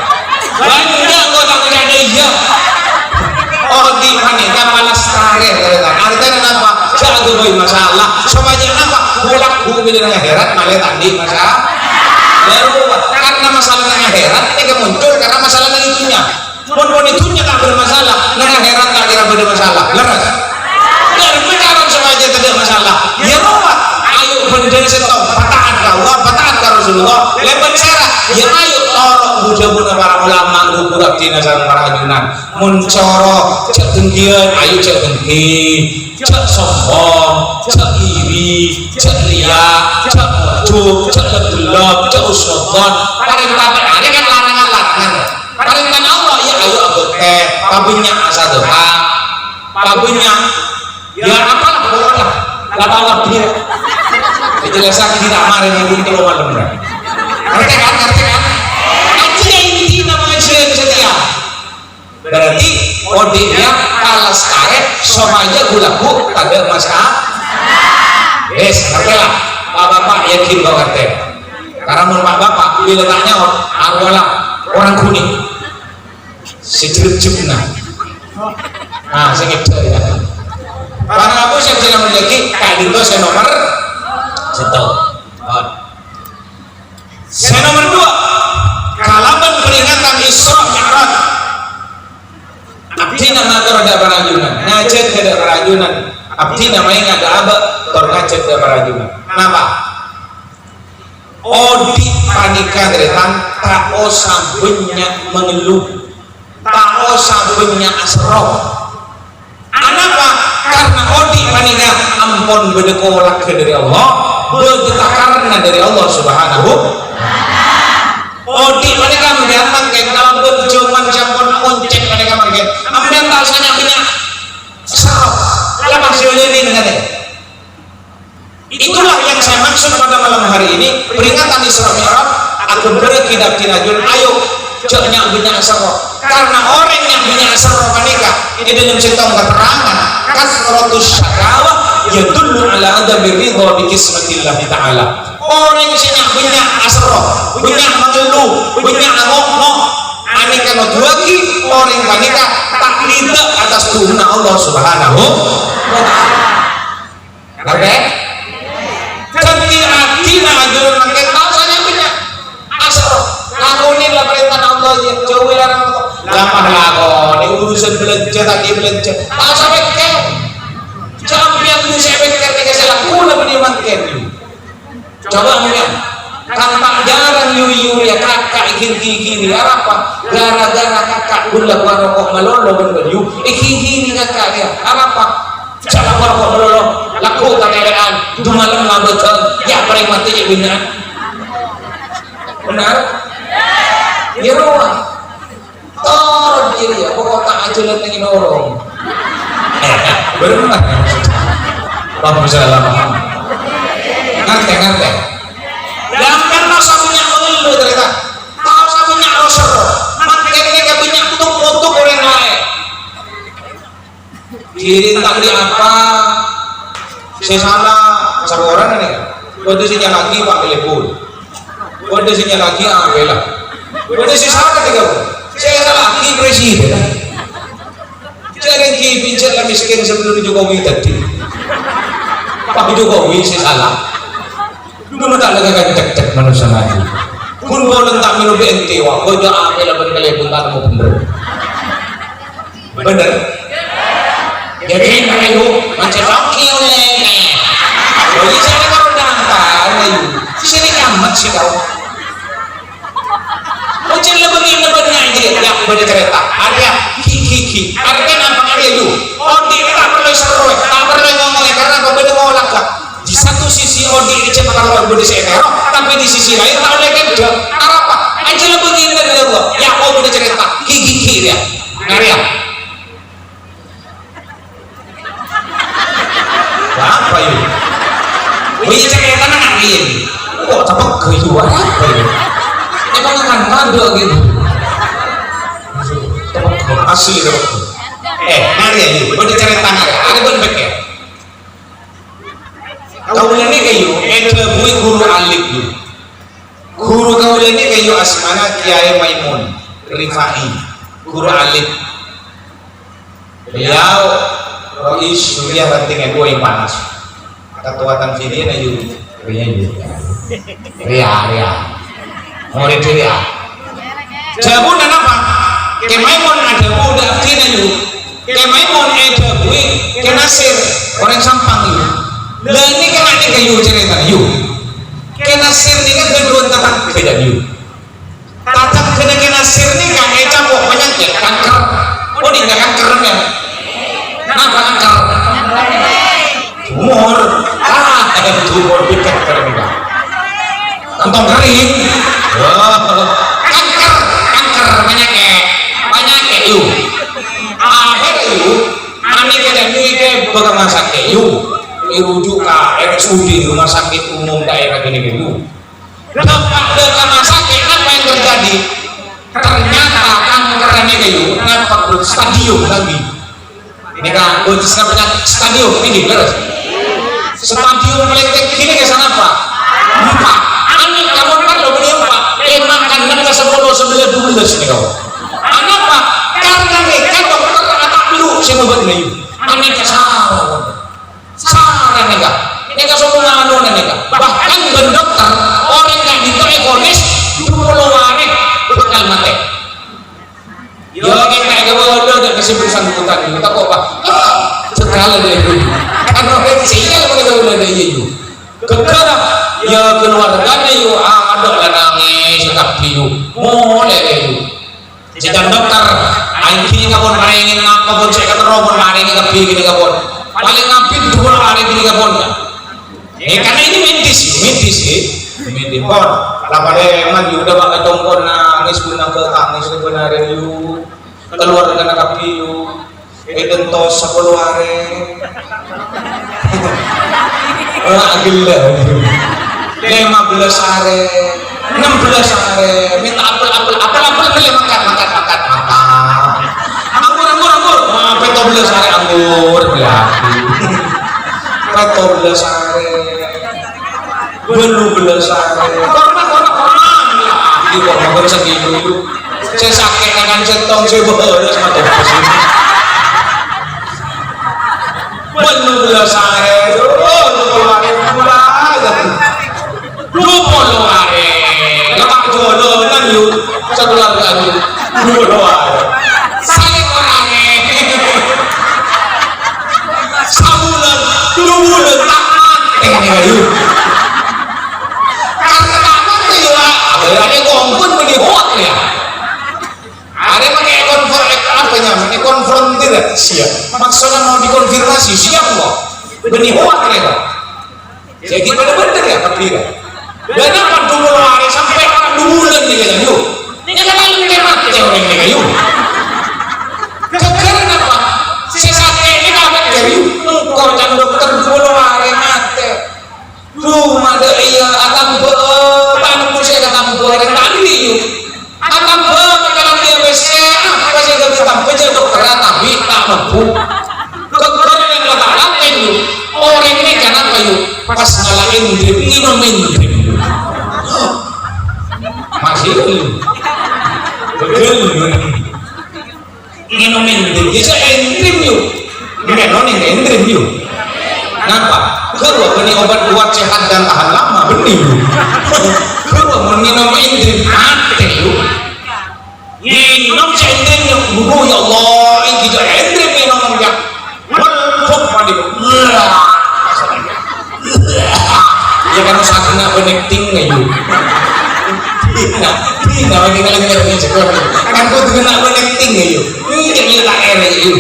banyak orang yang ada iya odi panika palastare artinya apa jago boy masalah semuanya apa bolak bumi dengan akhirat malah tadi masalah baru karena masalah dengan akhirat ini muncul karena masalah dengan itunya pun itunya tak bermasalah dengan akhirat tak kira bermasalah leras dan benar semuanya tidak masalah ya apa ayo benar setong patahan ke Allah patahan ke Rasulullah lebar cara ya ayo tolong bujabuna para ulama gugur abdina sareng para ajunan mun coro cek dengkian ayo cek dengki cek sombong cek iri cek ria cek ujub cek legelop cek usnudon perintah ada kan larangan perintah Allah ya ayo abote pabunya asa doang pabunya ya apalah pokoknya lapang dia jelaskan kita kemarin yang ini kalau malam ngerti kan aja ini namanya setia berarti odenya kalas karet somanya gulaku tak masalah yes ngerti lah bapak yakin kau ngerti karena menurut bapak bila tanya adalah orang kuning sejeruk-jeruk nah saya ngecek ya karena aku saya bilang lagi kali itu saya nomor satu. Saya nomor 2 kalaban peringatan Isra Mi'raj abdi nama ada barajunan ngajat ada barajunan abdi namanya ada apa ngajat ada barajunan kenapa? Odi panika deretan tak usah banyak mengeluh tak usah banyak asroh kenapa? Karena odi panika ampun bedekolak dari Allah karena dari Allah Subhanahu odi mereka mendatang ke dalam berjualan campur moncek mereka makin ambil tahusannya punya sarap lama hasilnya ini dengan itulah yang saya maksud pada malam hari ini peringatan Isra Mi'raj akan berkitab tinajun ayo jangan punya sarap karena orang yang punya sarap mereka ini dalam cerita keterangan kasratus syakawah yadullu ala adami ridha bi kismatillahi ta'ala orang yang punya asroh punya mengeluh punya ngomong aneka noduaki orang yang panika tak ridha atas Tuhan Allah Subhanahu wa ta'ala oke jadi atina ajurun makin tahu saja punya asroh lakuin lah perintah Allah jauhi larang Allah gampang lakoni urusan belanja tadi belanja tak sampai ke jampian lu saya pikir saya lakukan apa dia makin coba mungkin tampak jarang yuyu ya kakak gini apa gara-gara kakak gula warokok melolo berbaju gini kakak dia apa cara warokok melolo laku kameran itu malam betul ya paling mati ya benar ya roh tor diri ya pokok tak aja lentengin orang benar Allah bisa lama ngerti jangan masa punya mengeluh ternyata masa punya rosor makin ini gak punya untuk orang lain kiri tak di apa saya salah sama orang ini kondisinya lagi pak telepon kondisinya lagi ambil kondisi salah ketika saya salah lagi presiden jangan pinjat lah miskin sebelum Jokowi tadi Pak Jokowi saya salah dulu tak lagi cek manusia lagi pun boleh tak minum BNT wah kau jangan ambil apa kali pun tak mau bener jadi ayo macam tokil jadi saya kalau datang ayo sini amat sih kau macam lebih aja yang bercerita ada kiki artinya apa dia itu odi tak perlu seru tak perlu ngomongnya karena kau beda ngolak di satu sisi odi itu bakal orang beda seero tapi di sisi lain tak boleh kerja apa aja lebih ini dari Allah ya kau beda cerita kiki dia ngaria apa ini beda cerita nak ini kok cepet kejuan apa ini emang kan ada gitu asli dong nari aja boleh cari tangan ada bon bek ya kau ini kayu ada bui guru alif dulu guru kau ini kayu asmana Kiai Maimun Rifai guru alif beliau Rois Surya pentingnya gue yang panas ketuatan sini na yuk ria murid ria jamu dan apa Kemaimun ada budak kena yuk Kemaimun ada bui kenasir orang sampang yuk lah ini kena ini kayu cerita yuk kenasir ini kan kedua tempat beda yuk tatap kena Oh di kanker ya. Kenapa kanker? Tumor. Tumor di kanker juga. Kantong kering. Kanker banyak yuk. Akhir yuk. Ani kita ke rumah sakit yuk. Dirujuk ke RSUD rumah sakit umum daerah gini yuk. Tempat ke rumah sakit apa yang terjadi? Ternyata kankernya kayu kenapa stadium lagi ini kan penyakit stadium ini beres stadium meletek gini ke sana pak lupa ani kamu perlu beli pak makan kan ke 10, 11, 12 nih kau kenapa karena mereka dokter atau dulu saya mau beli ani ke salah mereka semua anu mereka bahkan dokter orang yang di ekonomis dulu waris bakal mati. Yo kita kalau ada kesimpulan hutan kita kok pak sekali deh itu karena pensinya kalau kita udah ada itu kedua ya keluarganya yuk ada lah nangis tapi yuk mulai itu sedang dokter akhirnya kapon maringin kapon saya kata robot maringin tapi gini kapon paling ngampit 2 hari gini kapon karena ini medis pon lapa deh emang udah bakal tongkol nangis guna ke tangis benar yuk keluar dengan kapi yuk tentos 10 hari gila 15 hari 16 hari minta apel beli makan anggur peto 12 hari anggur peto 12 hari belum hari di korban segitu saya sakit akan setong saya bawa sama dokter sini belum hari hari lemak jolonan yuk sebulan lagi 20 hari sakit orangnya sebulan 2 bulan tak mati yuk ada kompon bagi hoak ya ada pakai konfrontir siap maksudnya mau dikonfirmasi siap kok beni hoak mereka jadi benar-benar ya kepira dan apa 20 hari sampai 2 bulan nih kan yuk ini kan lalu kemat orang ini yuk karena apa sesatnya ini kapan ya yuk kau jangan dokter 20 hari mati rumah ada iya akan saya kata orang tadi yuk akan kalau dia bisa apa sih gak bisa pejabat dokter tapi tak mampu dokter yang letak yuk orang ini kenapa yuk pas nyalain drip nginomin drip masih betul nginomin drip bisa drip yuk nginomin drip yuk kenapa? Kedua benih obat kuat sehat dan tahan lama benih kedua minum indrim mati yuk minum indrim yuk bunuh ya Allah ini kita indrim minum ya melfuk pada ya kan sakitnya connecting yuk tidak lagi ngelengin kan kau kena connecting yuk ini jadi tak ere yuk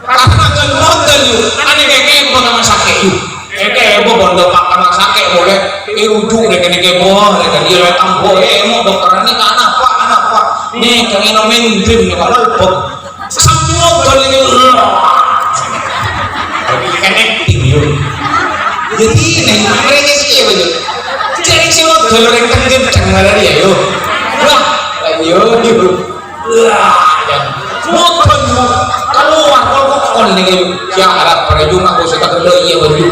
karena kan modal yuk aneh kayak rumah sakit yuk ebo bondo makan sakit boleh ujung deh kene kebo dan dia letang boleh mau dokter ini anak pak nih kang inomin dream nih kalau pok semua kali ini connecting yuk jadi nih mereka sih begitu jadi sih mau dolor yang kenceng jangan dia yuk lah yuk motor keluar kalau nih ya harap pada Jumat kau suka kerja iya baju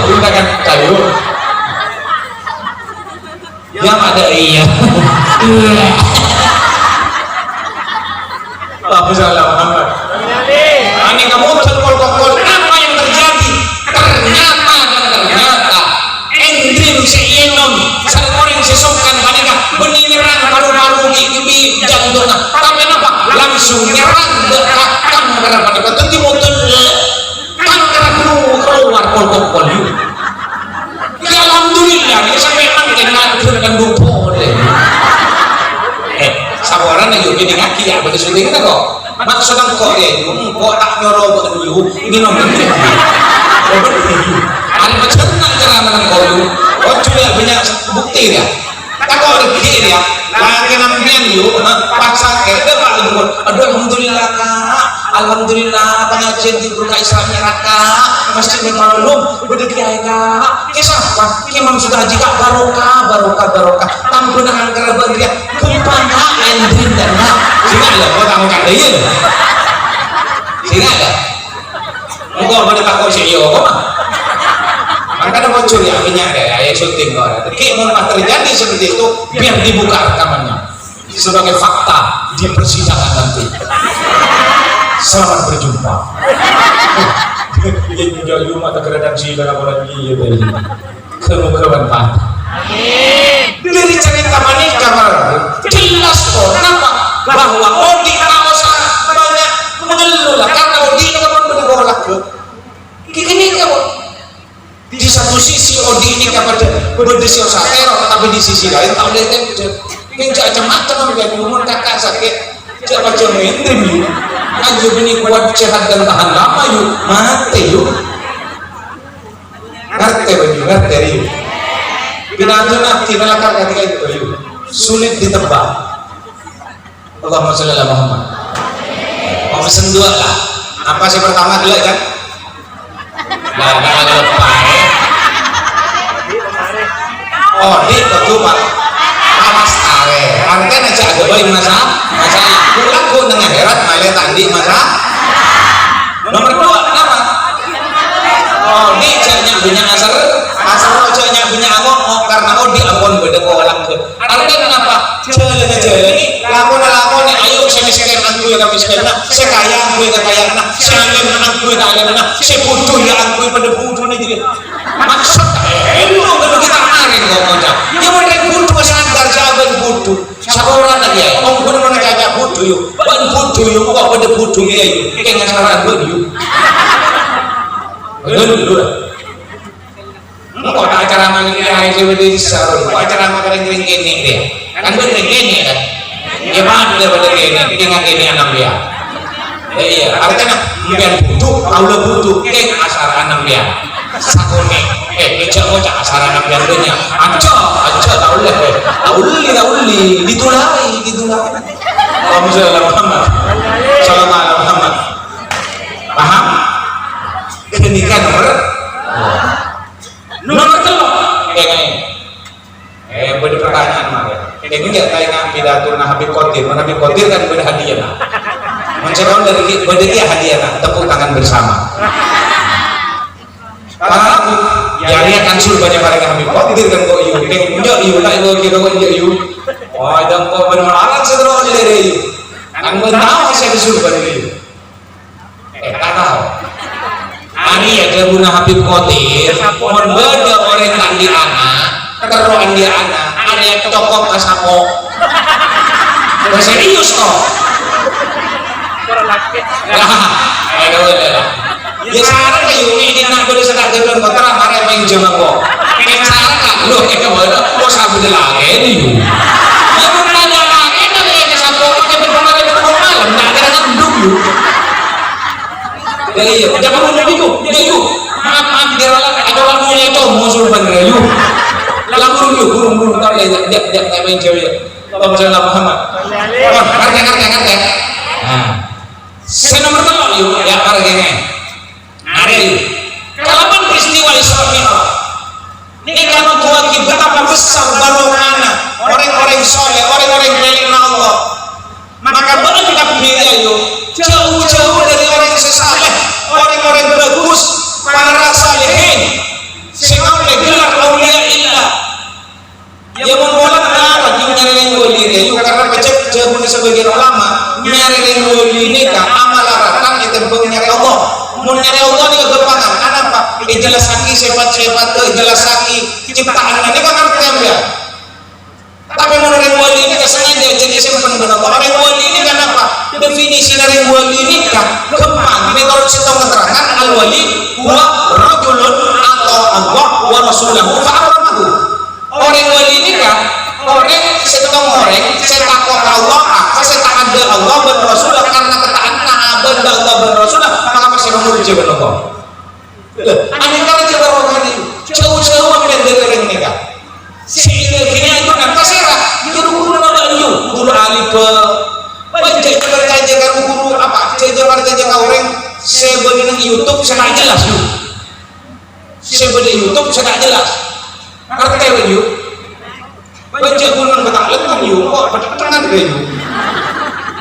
kita kan kayu yang ada iya Allahumma shalli ala Muhammad ini kamu terkol apa yang terjadi ternyata endrim seinom sarkoring sesokan panika beniran paru-paru di jantungnya tapi apa langsung nyerang dekat kanker panika tentu motor kanker keluar kol yuk ya alhamdulillah dia sampai nanti dengan dupo deh sabaran karena yuk ini ngaki ya bagi syuting kita kok maksud kok ya kok tak nyorob dulu ini nomor ini ada macam nak cara menang kau juga banyak bukti ya tak kau rezeki dia lagi nampian yuk paksa ke depan dulu aduh alhamdulillah pengajian di Burka Islamnya kak masjid Malum udah kiai kak kisah apa imam sudah haji kak barokah tampun dengan kerabat dia kempana andrin dan nak sehingga ada kau tahu kan dia sehingga ada enggak boleh takut sih yo kok makanya bocor ya minyak deh ayah syuting kau ada tapi mau terjadi seperti itu biar dibuka rekamannya sebagai fakta di persidangan nanti. Selamat berjumpa. Ini jauh mata keredan sih dalam orang ini tadi. Kemukawan Pak. Dari cerita manika jelas kok kenapa bahwa Odi Kaosa banyak mengeluh karena Odi itu kan bergolak ke. Gini kamu. Di satu sisi Odi ini kepada berdisi teror, tapi di sisi lain tak boleh ini macam-macam yang umur kakak sakit. Jangan macam ini. Ayo ini kuat sehat dan tahan lama yuk mati yuk ngerti yuk pinatu nanti nalakar ketika itu yuk sulit ditebak Allahumma sholli ala Muhammad mau pesen dua lah apa sih pertama dulu kan nah kalau lupa oh di itu Pak awas tare angkat aja ada bayi masalah aku dengan herat malah tadi masa nomor 2 kenapa oh ini jangan punya asar jangan punya angok karena di akun beda kolak ke artinya kenapa jalan ini lakon ayo saya miskin aku ya miskin saya kaya aku ya kaya saya alim aku ya alim saya bodoh ya aku ya pada bodoh nih jadi maksud itu kalau kita kemarin ngomongnya yang mereka bodoh sadar jawaban bodoh seorang lagi ya om pun mana kayak bodoh yuk ban bodoh yuk kok pada bodoh ya yuk kayak ngasar bodoh yuk betul kok acara mengenai seperti seru kok acara mengenai ini dia kan bener ini kan ya mana daripada ini dengan ini anak dia iya artinya biar butuh Allah butuh kayak asar anak dia sakone ngejak asar anak dia dunia aja tauli ditulai Allahumma sholli ala Muhammad sallallahu alaihi Muhammad paham ini kan nomor 3 kayak beri pertanyaan mah ini enggak tanya pidato Habib Qadir kan berhadiah mencerahkan dari berhadiah hadiah tepuk tangan bersama karena ya dia kan suruh banyak barang Habib Qadir kan kok yuk enggak yuk tak yuk kira kok enggak yuk oh dan kok benar-benar sederhana dari yuk kan tahu saya disuruh dari yuk tak tahu ani ya gabungan Habib Qadir berbeda orang kan di anak keteruan dia anak ada yang cokok kasako serius kok ya sekarang kayu ini nak boleh sedang jalan kotor marah main jaman kok sekarang kak loh kayak mana kok sabu de lagi ini ya bukan ada lagi tapi ya kasako pakai berkemarin malam nggak ada yang duduk yuk iya jangan dulu yuk maaf dia ada orang punya itu musuh bener yuk langsung yuk burung tak boleh dia main cewek Allahumma sholli ala Muhammad ngerti saya nomor 3 yuk ya harganya ada yuk kalaupun peristiwa Isra Mi'raj ini kamu tua betapa besar barokahnya orang-orang soleh orang-orang yang Allah maka berangkat dia yuk jauh-jauh dari orang sesaleh orang-orang bagus para salihin sehingga oleh gelar aulia illah yang membolak arah yang nyari wali ini karena pecah jauh sebagian ulama nyari wali ini kan amal aratan itu nyari Allah mau nyari Allah ini kedepangan kenapa? Jelas lagi sifat-sifat jelas lagi ciptaan ini kan artinya ya tapi menurut wali ini sengaja jadi simpan dengan Allah orang wali ini kenapa? Definisi dari wali ini kan kemang ini kalau kita menerangkan al-wali huwa rajulun atau Allah wa rasulahu fa'aramahu orang wali ini kan orang setengah orang saya takut Allah saya kamu coba nopo. Aneh kali coba rokan itu. Jauh-jauh ambil dari mereka. Sehingga kini itu nanti serah. Guru nama itu guru alif. Baca jajar guru apa? Jajar orang. Saya beri YouTube saya tak jelas you. Saya beri YouTube saya tak jelas. Ngerti you? Baca guru nang betak lekan you. Kok betengan dia you?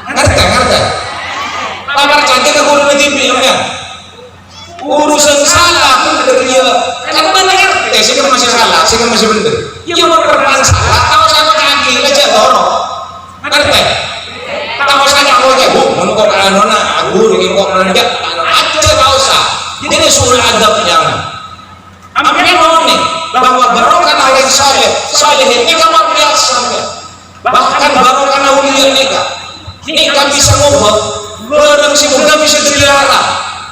Ngerti. Pamer cantik ke guru di TV ya. Urusan salah pun dia kan benar. Saya kan masih salah, saya kan masih benar. Ya benar salah. Tahu saya kaki aja dorong. Ngerti? Tahu saya kok aja mun kok anona guru ki kok nanjak aja tahu sah. Jadi suul adab jangan. Ambil mau nih bahwa barokah orang saleh ini kamar biasa. Bahkan barokah aulia nikah bisa ngubah. Barang si muda bisa dilarang.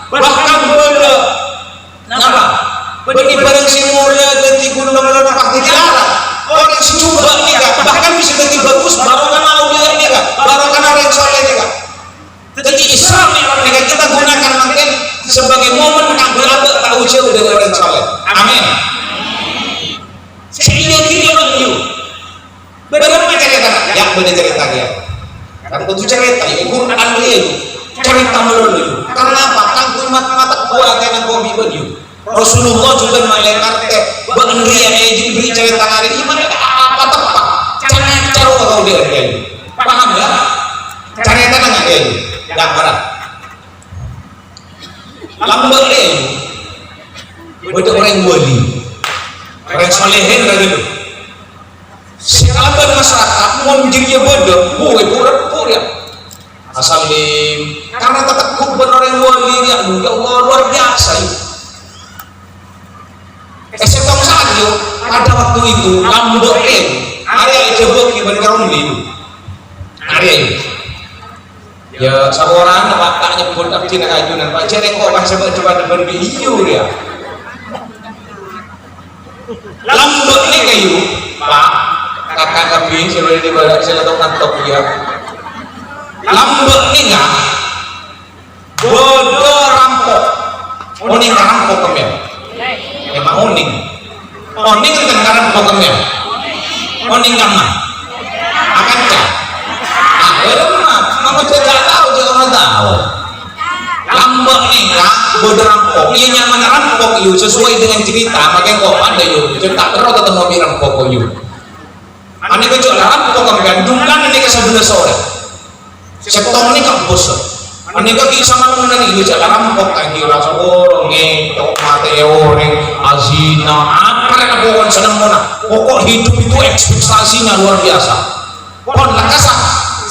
Bahkan benda apa? Bagi barang si muda jadi gunung apa dilarang. Orang si coba nikah bahkan bisa jadi bagus barokah aulia nikah. Barokah orang saleh nikah. Jadi Islam yang kita gunakan mungkin sebagai momen mengambil apa tahu jauh dari orang saleh. Amin. Saya kiri you. Benar cerita ya benar cerita dia. Kan itu cerita ya Quran dia cerita melulu. Karena apa? Tanggung mata kuat yang kau bikin you. Rasulullah juga malaikat bangria Jibril cerita hari iman apa tepat. Cara kau dia paham ya? Cerita nggak dia? Dah marah. Lambat dia. Betul orang wali. Orang solehin lagi tu. Sekalipun masyarakat mau menjadi bodoh, boleh pura-pura. Asal karena tetap kubur orang wali ya Allah luar biasa. Setong saja pada waktu itu lambok area itu bagi berkarun itu. Area itu. Ya seorang apa tak nyebut abdi nak ajunan Pak Cereng kok masih coba berbiu dia. Lambok ni kayu Pak kakak kami sudah di bawah saya tahu kantor dia. Lambok ni ngah bodoh rampok. Oning rampok kami. Memang oning. Oning kan rampok kami. Oning ngaman. Akan cak. Kamu tidak tahu, jangan tahu. Lambok ni bodoh rampok. Ia nyaman rampok you sesuai dengan cerita. Makanya kau ada you. Cerita terus ketemu mobil rampok you. Ani kau jual rampok kami kan. Jumlah ni ke sebelah sore. Setong ni kau bos. Ani kau kisah malam ni you jual rampok. Tangki rasa borong ni, tok mati orang azina. Apa yang kau kan senang mana? Pokok hidup itu ekspektasinya luar biasa. Kon lakasa.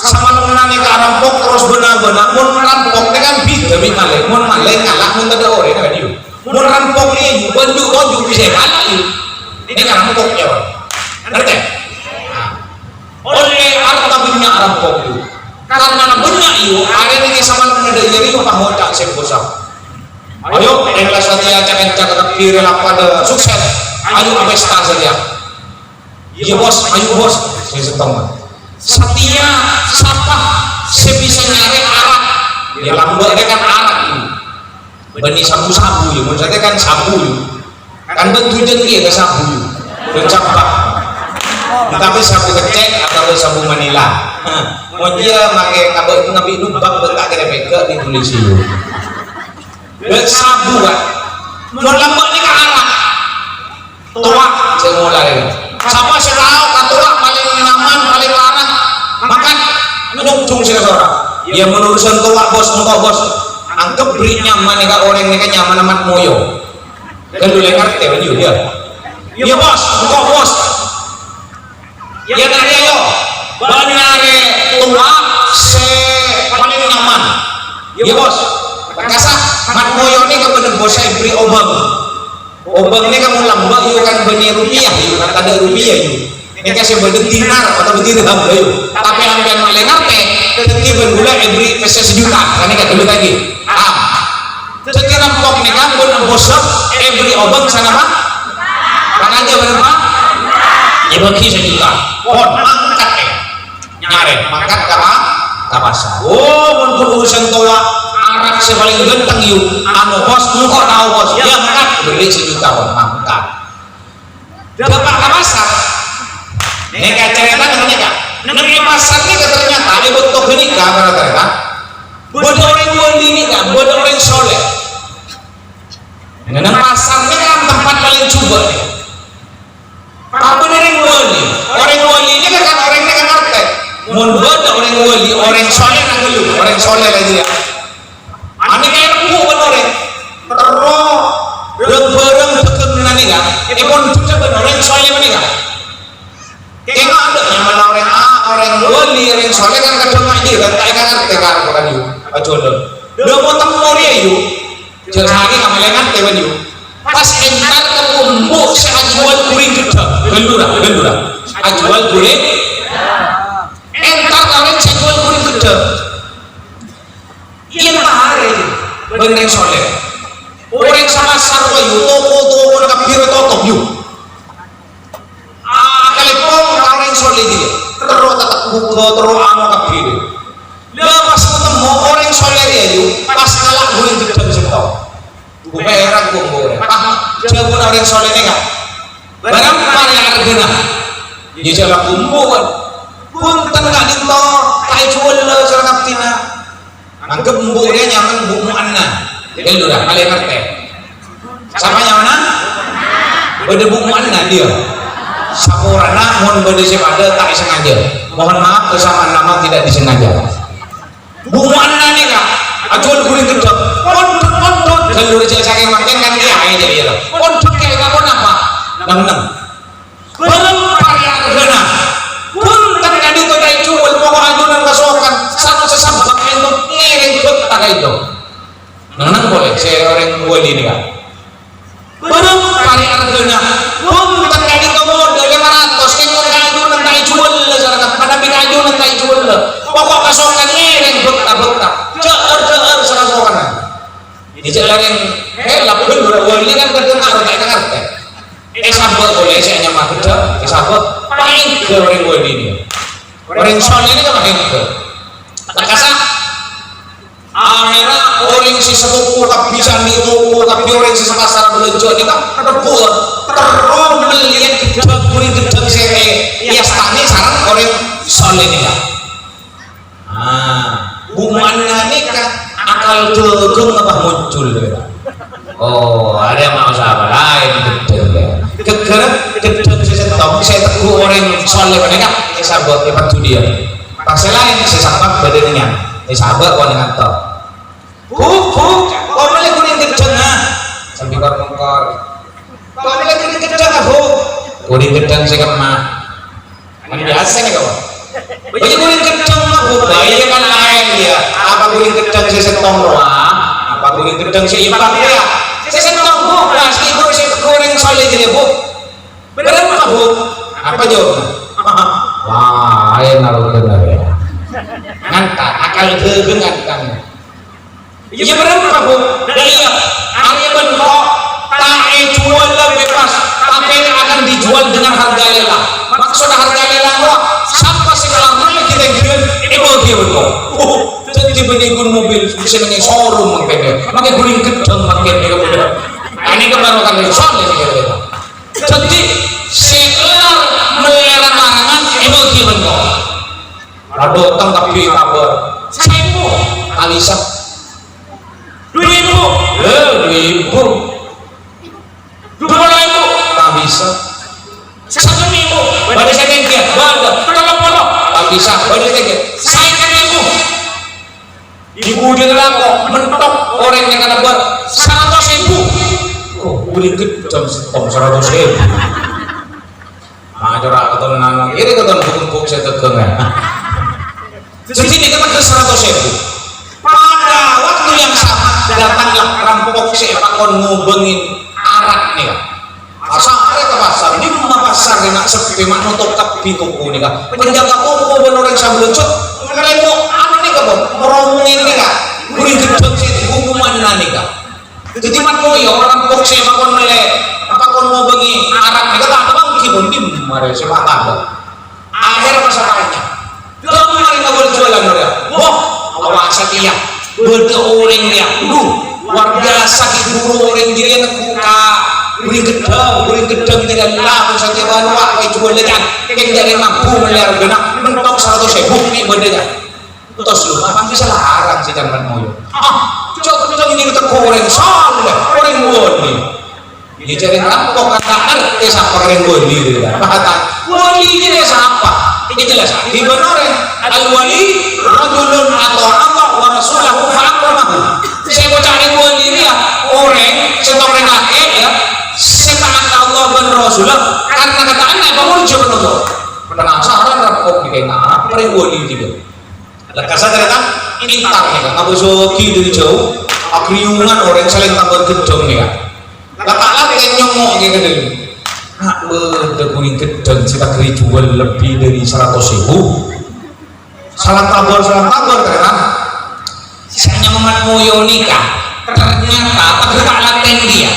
Sama mengenai ke rampok terus benar-benar mun rampok dengan demi malek mun malek kalah mun tidak orang kan you mun rampok ni banjuk bisa kalah you ini kan rampoknya ngerti oleh harta benda rampok you karena benda you ada ini sama mengenai jadi paham tak sebosam ayo kelas latihan cakap takbir pada sukses ayo abesta saja iya bos ayo bos saya setengah setia siapa sebisa nyari arak ya lambak dia kan arak ini bani sabu-sabu ya maksudnya kan sabu kan bentujan dia ke sabu dan campak tapi sabu kecek atau sabu manila mau dia pakai kabel itu nabi lubang bentak kira peka ditulis itu dan sabu kan mau lambak ini ke arak tua saya mulai siapa saya tahu kan tua paling nyaman paling larang makan nyungcung sih seorang ya menurusan tua bos engkau bos anggap beri nyaman nih orang ini kan nyaman amat moyo kan dulu yang ngerti kan dia ya bos engkau bos ya nari ayo banyak tua se paling nyaman ya bos kasah mat moyo ini kan bener bos saya beri obang ini kamu lambak yuk kan benih rupiah yuk kan ada rupiah yuk ini kasih berdek dinar atau berdirham yuk tapi ambil malah ngerti tetapi bergula beri pesa sejuta kan ini kata lagi jadi rampok ini kan pun bosok beri obang sana pak kan aja berapa ya bagi sejuta mangkat nyari mangkat ke pasar oh untuk urusan tua arak sing paling ganteng yuk anu bos engko tahu bos ya angkat beli 1 juta angkat dapat ke pasar ini kayak cerita dengan kak negeri pasar ini ternyata ada bentuk ini kak ternyata bodoh orang wali ini kak bodoh orang soleh dengan pasar ini kan tempat paling coba nih apa orang wali ini kan orang ini kan ngerti mau bodoh orang wali orang soleh kan dulu orang soleh lagi ya ini kayak rembu bener terus bareng berkenan nih kan ini pun juga bener orang soleh ini kan kayak ada yang mana orang wali orang soleh kan kadang aja kan kayak ngerti kan bukan yuk ajodoh udah mau temu dia yuk jangan lagi kamu lengan tewan yuk pas entar ketemu si ajual kuring gedang gendura ajual kuring entar kawin si ajual kuring gedang iya hari bener soleh orang sama sarwa yuk toko nak biru tutup yuk kalipong orang soleh dia terus tetap buka terus anu kabir lah pas ketemu orang soleh dia yuk pas kalah kuring gedang setau gue heran gue jago orang soleh ini kan barang pari argana ya jalan kumpulan punten gak ditor kayak jual lo jalan kaptina anggap mbunya nyaman bumu anna jadi udah kalian ngerti siapa nyaman beda bumu anna dia sapurana mohon beda siapa tak sengaja mohon maaf kesamaan nama tidak disengaja bumu anna nih kak ajual kuring gedang kalau udah saking makin kan dia aja dia lah konflik kayak kamu apa nang belum payah kena pun terjadi itu dari jual pokok ajunan kesokan satu sesambak itu ngiring ke tak itu nang boleh saya orang wali ini kan belum payah kena pun terjadi itu modal 500 kau ajunan tak jual lah sekarang pada bina ajunan tak jual lah pokok kesokan ngiring bekta cer serasokan di jalan yang helap bener wali kan terdengar tak ngerti sahabat boleh saya nyamah kerja sahabat paling ke orang wali ini orang soleh ini kan paling ke tak kasar akhirnya orang si sepupu tapi bisa itu tapi orang si sepasar belanja ini kan terbuat terus melihat gedang kuring gedang sere ya stani sarang orang soleh ini kan bumannya ini kan akal degeng apa muncul oh ada yang mau sahabat lain gedeng saya teguh orang soleh mereka sahabat lepas tu dia pasal lain saya sahabat badannya sahabat kau dengan tau kau boleh kuning gedeng sambil kor kau boleh kuning gedeng apa kuning gedeng saya kemana ini biasa nih kawan bagi kuning gedeng mah bayi kan lain dia apa kuning gedeng saya setong doang apa kuning gedeng saya ipak dia saya setong bu lah si ibu saya goreng soleh jadi bu berapa bu apa jawabnya wah ayo naruh benar ya ngantar akal gegeng ngantar iya berapa bu iya ayo bentuk tak jual bebas tapi akan dijual dengan harga lelang maksud harga lelang kok sampai sekarang kita kira ibu dia betul jadi benih mobil bisa dengan showroom makanya pakai guling gedang makin dia udah ini kebarukan dari soleh kita jadi sekelar melera larangan ibu dia betul lalu tangkap di kabar seribu Alisa 2.000 2.000 tak bisa 1.000 pada saya tinggi bangga tolong tak bisa pada tinggi saya 1.000 ibu dia ngelakok mentok orang yang kena buat 100.000 oh boleh gedang setong 100.000 corak ketemu nanggung ini ketemu bungkuk saya tegang ya jadi dia kena ke 100.000 pada waktu yang sama datanglah rampok siapa kon ngubengin arak nih kan asal ada ke pasar ini rumah pasar yang nak sepi mak nutup tepi toko nih kan penjaga toko bener yang sambil cok mereka apa nih kan meromongin nih kan kuring gedeng sih hukuman nih kan jadi mak koyo rampok siapa kon melek apa kon ngubengin arak nih kan tak bang kibun di mari siapa tahu akhir masalahnya belum mari nggak boleh jualan mereka wah awas setia beda orang dia luar biasa guru orang jadi anak buka beri gedang tidak laku saja banyak kayak jual lekan kayak dari mampu melihat benak mentok 100.000 ini beda terus lu apa bisa larang sih jangan moyo coba ini kita goreng soalnya goreng woni ini cari rampok kata arti siapa goreng woni kata wali ini siapa ini jelas di benar al-wali rajulun atau Allah wa rasulahu fa'akramahu saya mau cari wali ini ya orang setong renake ya setaan Allah dan Rasulullah karena kataannya apa mau coba nonton penasaran rampok di kain apa goreng wali juga lekas saja kan pintar nih kan abu soki dari jauh akriungan orang saling tambah gedong nih kan letaklah dengan nyongok kayak gini nak beda kuning gedong kita kiri jual lebih dari 100.000 salam tabor kan sisanya Muhammad Moyo nikah ternyata tegak laten dia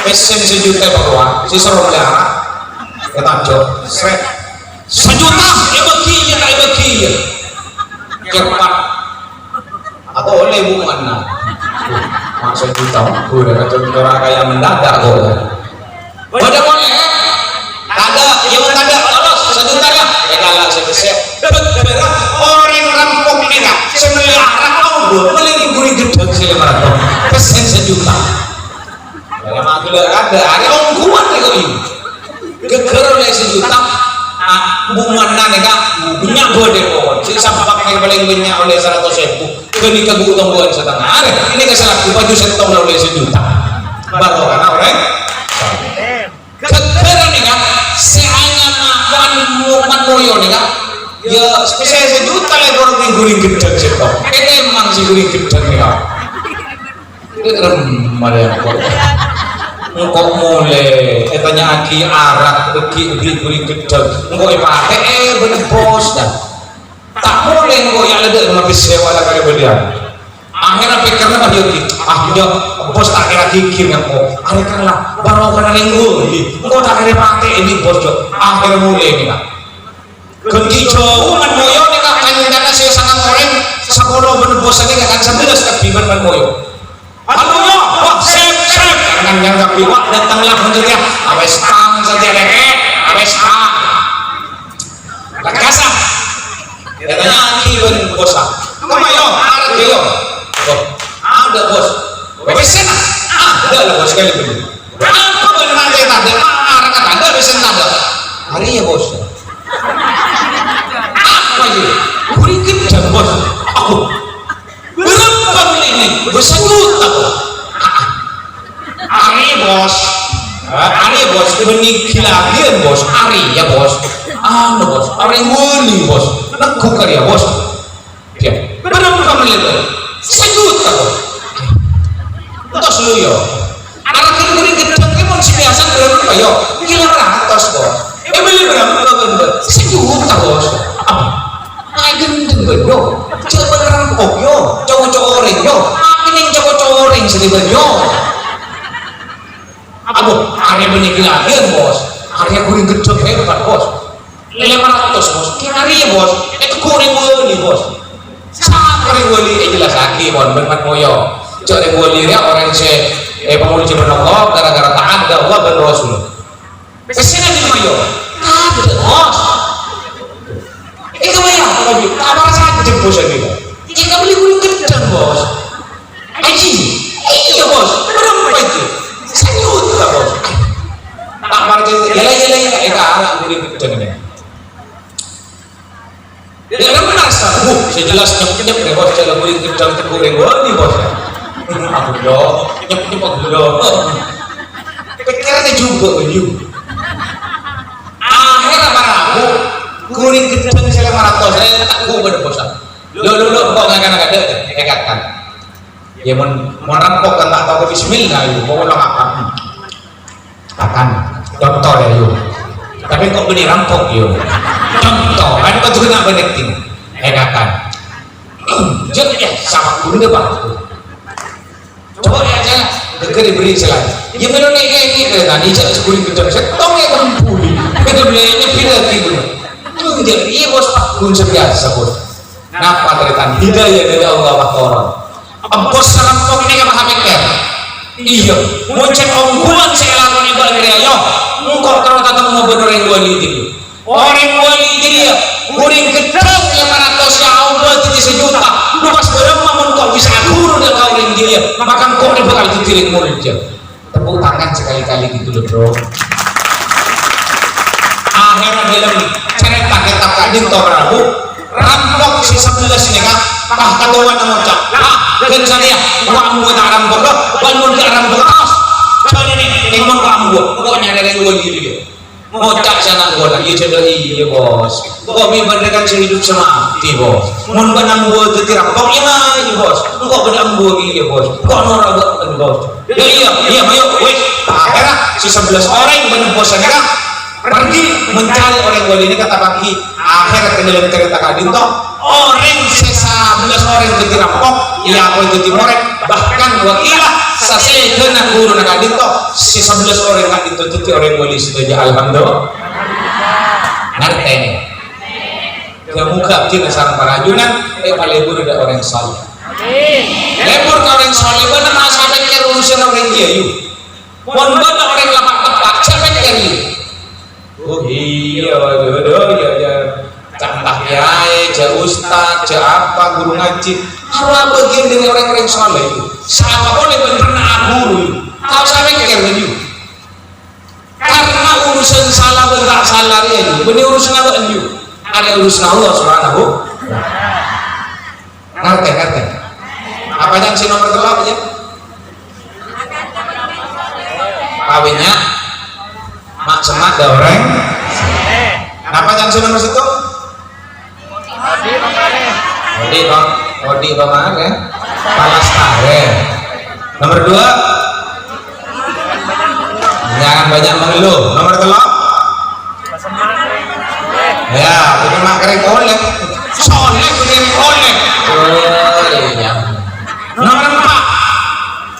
pesen sejuta bahwa si seru melihara kita jok sejuta ebakinya tak ebakinya cepat atau oleh bu mana maksud juta udah orang kaya mendadak kok pada boleh ada yang ada terus sejuta ya kalah sebesar orang rampok ini kan semelihara kau beli gurih gedang selembar pesen sejuta ya maklum ada orang kuat nih kau ini geger oleh sejuta hubungan nega punya gede pohon si sampai pakai paling banyak oleh 100.000 geni ke gutong buat setengah ini kesalahan baju setong oleh sejuta baru kan orang geger nega si hanya makan Muhammad Moyo nega ya spesial sejuta lah orang guring gedang setong ini emang si guring gedang nega ini remah ya engkau mulai katanya aki arak begi guring gedang engkau pakai bener bos dah tak boleh engkau yang ada lebih sewa lah kali belian akhirnya pikirnya mah dia bos tak kira kikir engkau akhirnya lah baru kena lenggu engkau tak kira pakai ini bos jo akhirnya mulai nih kak ganti jauh man moyo nih kak kayaknya dana saya sangat orang sekolah bener bos aja kan sambil sekebiman man moyo halo wah sep kan yang gak biwak datanglah menjadi awes tang saja leket awes tang lekasa katanya akiban bosa kamu yo ada yo ada bos besen ada lah bos sekali beli apa benar ada tanda arah kata ada besen tanda hari ya bos apa aja beri gedang bos aku berapa beli ini bersejuta bos Ari bos, benih kilagian bos, Ari ya bos, bos, Ari wali bos, nekuk kali ya bos, dia berapa kamu lihat? 1 juta bos, terus lu yo, anak kiri gedang emang si biasa berapa yo, gila ratus bos, beli berapa bener, 1 juta bos, gendeng bedo, coba rampok yo, cowok-cowok orang yo, ini cowok-cowok orang sedih yo. Abu, area benih lagi bos, area guring gedang hebat bos, 500 bos, hari ya bos, itu guring wali bos, sampai wali jelas lagi bos, benar moyo, jadi wali ya orang si pemulihan cipta Allah gara-gara taat Allah dan Rasul, kesini di moyo, ada bos, itu ya, apa saja bos ini, jika beli guring gedang bos, iya bos, berapa itu? 1 juta bos tak market yala anak guring gedang ini dia benar saya jelas nyep deh bos jalan guring gedang tergoreng wali bos aku dong nyep aku dong pikirannya juga baju akhirnya aku guring gedang saya 500 saya tak gue pada bos lo kok nggak ada kan ya mau rampok kan tak tahu ke bismillah yuk mau ulang apa akan contoh ya yuk tapi kok beli rampok yuk contoh ada betul nggak benetin akan jadi sama dulu deh bang coba ya aja dekat diberi selain ya menurut ini tadi saya sepuluh gedang setong ya kempuli kita belinya pilih gitu jadi iya bos pak kun sebiasa bos Napa teritan hidayah dari Allah Ta'ala. Ampos salam kok ini ka hapeker. Iya, muncul ongguan seelakon ibu ayo, mungkok kalau tatang mau bener orang wali itu. Orang wali dia, orang gedang yang 500 ya Allah jadi sejuta. Lupas berapa mungkok bisa guru dan kau orang dia, maka kau ini bakal ditirik murid dia. Tepuk tangan sekali-kali gitu loh bro. Akhirnya dalam cerita kitab kadin toh Prabu, rampok si 11 ini kan, pah katawa na ngucap. Dan saya kamu tak rampok dok, bangun ke rampok terus. Jadi nih, imun kamu pokoknya dari gua gitu dia. Ngucap sana gua lagi cedoi iya bos. Kok memberikan hidup semati bos. Mun benang gua itu rampok iya bos. Kok benang gua iya bos. Kok norak bos. Ya iya ayo wes. Akhirnya si 11 orang benar bos akhirnya pergi mencari orang wali ini kata pagi. Akhirnya ke dalam cerita kadin toh orang sesa 11 orang itu dirampok iya aku itu timorek bahkan wakilah sase kena guru nak kadin toh si 11 orang kadin toh itu orang wali sudah alhamdulillah ngerti dia muka kita sarang parajunan paling guru ada orang saleh lebur ke orang saleh benar masa pikir urusan orang dia yuk mohon benar orang lapak tepat siapa yang yuk oh iya ya cantah kiai, ja ustad, ja apa guru ngaji semua bagian dari orang-orang soleh itu sama boleh pernah guru kau sampai kira itu karena urusan salah bentak salah ya itu benih urusan apa itu ada urusan Allah subhanahu ngerti apa yang si nomor telap aja kawinnya mak semak ada orang apa yang si nomor situ Odi kemarin palas kare. Nomor 2 jangan banyak mengeluh. Nomor 3 ya punya makrek oleh soleh punya oleh. Nomor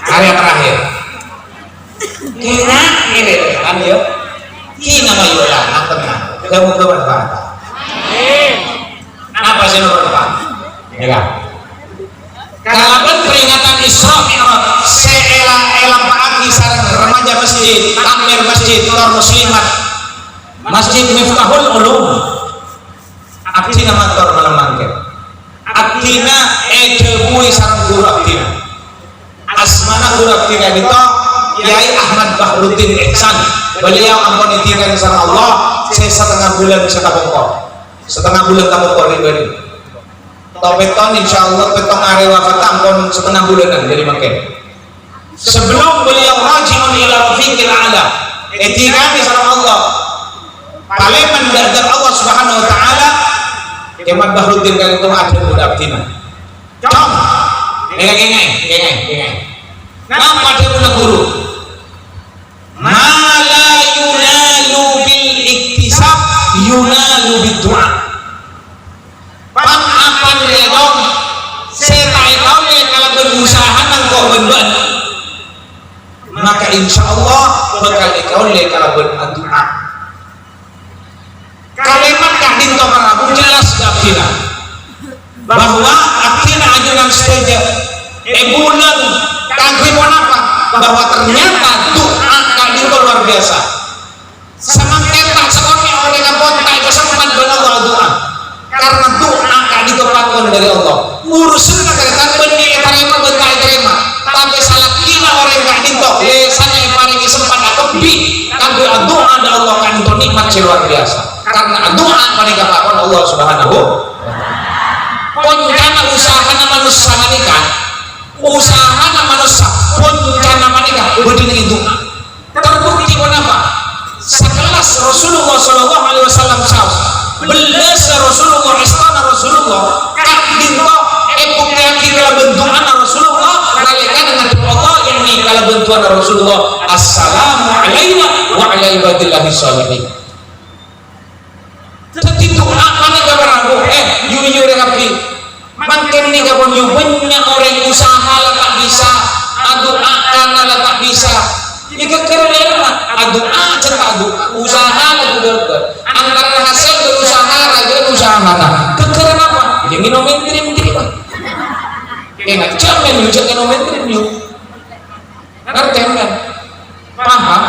4 area terakhir kira ini kan ya kina mayola nak tenang kamu bermanfaat. Apa sih nomor 4? Ya kan? Kalaupun peringatan Isra Mi'raj seelang pagi sareng remaja masjid, takmir masjid, lor muslimat, masjid Miftahul Ulum. Abdina matur malam mangke. Abdina edebui sareng guru Abdina. Asmana guru Abdina itu Kiai Ahmad Bahruddin Ihsan. Beliau ampun itingan sareng Allah setengah bulan bisa kabongkor. Setengah bulan kamu kori topeton insyaallah petong area wafat ampun setengah bulanan jadi makin sebelum beliau rajiun ila rafiqil a'la etikani sama Allah paling mendadak Allah subhanahu wa ta'ala Ahmad Bahruddin kali itu ada budak Abdina cong geng nama ada budak guru mala yunalu bil iktisab yunalu bid du'a apan redong setai kau kalau berusaha nangkau benben maka insya Allah bakal kau kalau berdoa kalimat kadin tomarabu jelas Abdina bahwa Abdina ajunan setuju bulan kagrimon apa bahwa ternyata doa kadin luar biasa semakin tak sekolah oleh kapota itu sempat benar doa karena doa ditopatkan dari Allah urusan kereta benih terima tapi salah kira orang yang dintok lesannya paling sempat atau bi kan doa ada Allah kan itu nikmat luar biasa karena doa paling kapakon Allah subhanahu puncana usaha manusia menikah usaha manusia puncana menikah berdiri doa terbukti kenapa sekelas Rasulullah sallallahu alaihi wasallam belas Rasulullah istana Rasulullah kadinto bukti kalau bentukan Rasulullah kalian dengan Allah yang ini kalau bentukan Rasulullah assalamu alaikum wa ala ibadillahi sholihin jadi doa mana kabarago yuri rapi makin ni kapon banyak orang usaha lah tak bisa doa karena lah tak bisa jika kerana doa cerita doa usaha lah juga antara hasil berusaha raja usaha mana kekerana apa jadi ingin nomentrim mah nggak jamin lu jangan nomentrim yuk ngerti kan paham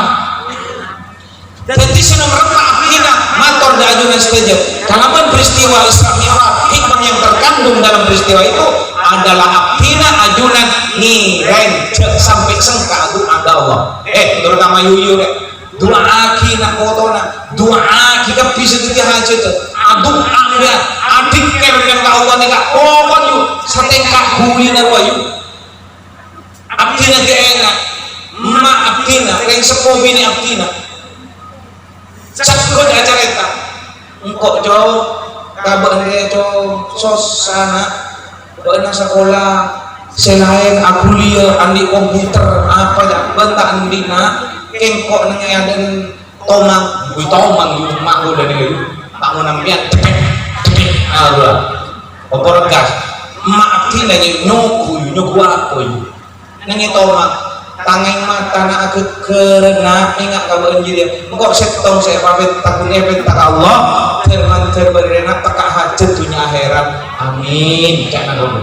jadi nomor akina motor da ajunan setuju kalaupun peristiwa Isra Mi'raj hikmah yang terkandung dalam peristiwa itu adalah akina ajunan niren sampai sengka doa Allah terutama yuyu deh doa akina kotona doa akina bisa jadi haji tuh doa dia adik kerken ka Allah nih kak pokon yuk setengkak huli na wayu akina ke enak ma akina yang sepobi ni akina sakut aja reta engkau jauh kabar dia jauh sosana bana sekolah selain akulia andi komputer apa ya bentak andina kengkok nengadan tomang gue tomang gue mak gue dari gue tak mau nampian cepet Allah kompor gas mak tina nyuku apa yuk nengi tomang tangan mata nak kerana ingat kamu dia engkau setong saya pamit takun efek tak Allah firman terberena tak hajat dunia akhirat amin jangan dulu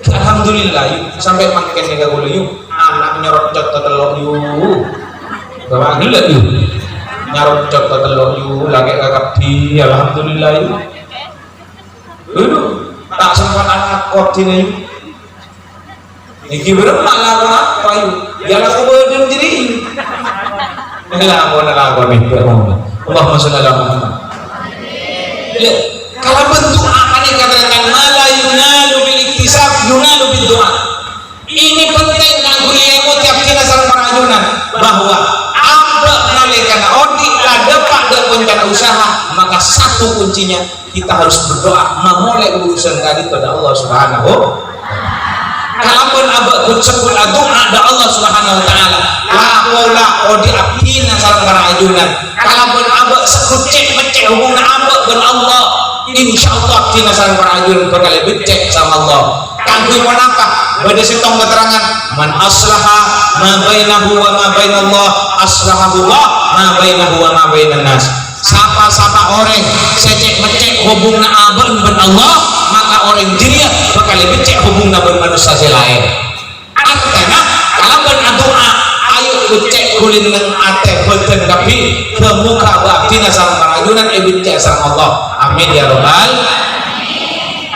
alhamdulillah yuk sampai makan nega gula yuk anak nyorot cot telok yuk bawa gila yuk nyorot cot telok yuk lagi kakak di alhamdulillah yuk tak sempat anak kotina yuk iki berapa lagu apa yuk ya lagu berdua jadi lagu nih Allahumma sholli ala Muhammad kalau bentuk akan dikatakan mala yunalu bil iktisab yunalu bil doa ini penting lagu yang tiap kita sareng parajunan bahwa ada nalikan odi ada pada pencana usaha maka satu kuncinya kita harus berdoa memulai urusan tadi kepada Allah Subhanahu. Kalaupun abak sebut doa ada Allah Subhanahu wa taala la wala odi akina sareng parajunan kalaupun abak sekucek becek hubungan abak dengan Allah insyaallah akina sareng parajunan bakal becek sama Allah kanggo menapa beda setong keterangan man aslaha ma bainahu wa ma bainallah aslahahu ma bainahu wa ma bainan nas sapa-sapa orang secek becek hubungan abak dengan Allah maka orang dia bakal becek hubungan dengan manusia lain artinya kalau berdoa ayo becek kulin nang ate beten tapi ke muka baktina sareng parajunan becek sareng Allah amin ya rabbal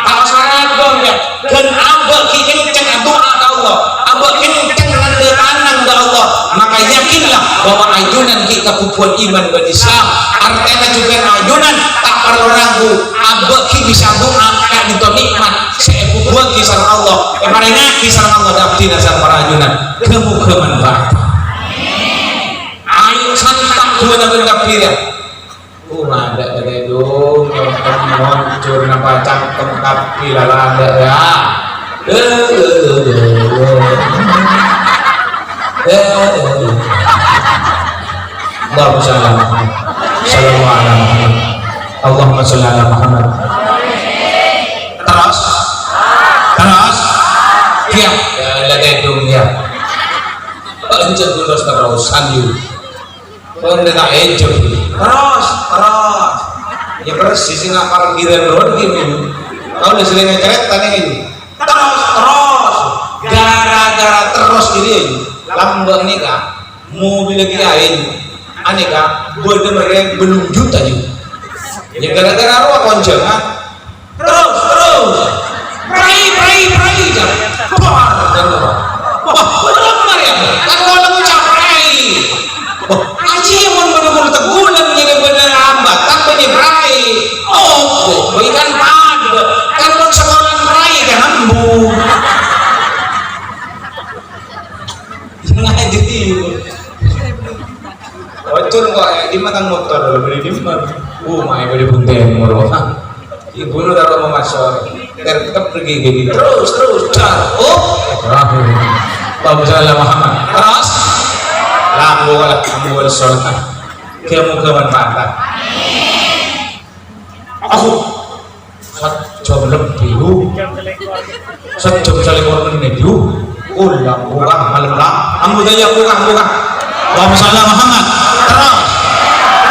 kalau saran dong ya dan abak kenceng doa ke Allah abak kenceng nandeuanan ke Allah maka yakinlah bahwa ajunan kita pupuan iman dan Islam artinya juga ajunan tak perlu ragu abak bisa doa tak nikmat saya pupuan kisah Allah marina kisah Allah daptina sareng parajunan kemuka manfaat ayo santang dua nabi kapira ada dong muncul napa cangkem kapila ada ya Allahumma sholli ala Muhammad sallallahu alaihi wasallam Allahumma sholli ala Muhammad terus dia ada dong dia lanjut terus anju benda tak enjoy terus ya persis sih nggak parkiran road gini kau udah sering ngeceret tanya ini terus gara-gara terus ini lambang ini kak mobil lagi lain aneh kak bener-bener belum juta juga ya gara-gara apa konjangan terus prai jangan wah bener ya kan kalau ngucap prai aji yang bener-bener tegulan jadi bener lambat tapi ini prai bukan pada kan mau sekolah prai kan ambu jadi bocor kok di matang motor beli di mana main beli bunten moro ibu lu taruh mau masuk tetap pergi gini terus car Allahumma sholli ala Muhammad terus lambu wal sholat kamu kemanfaatan aku sejam lebih sejam saling menit ulang bukan malam lah ambu tanya bukan Allahumma sholli ala Muhammad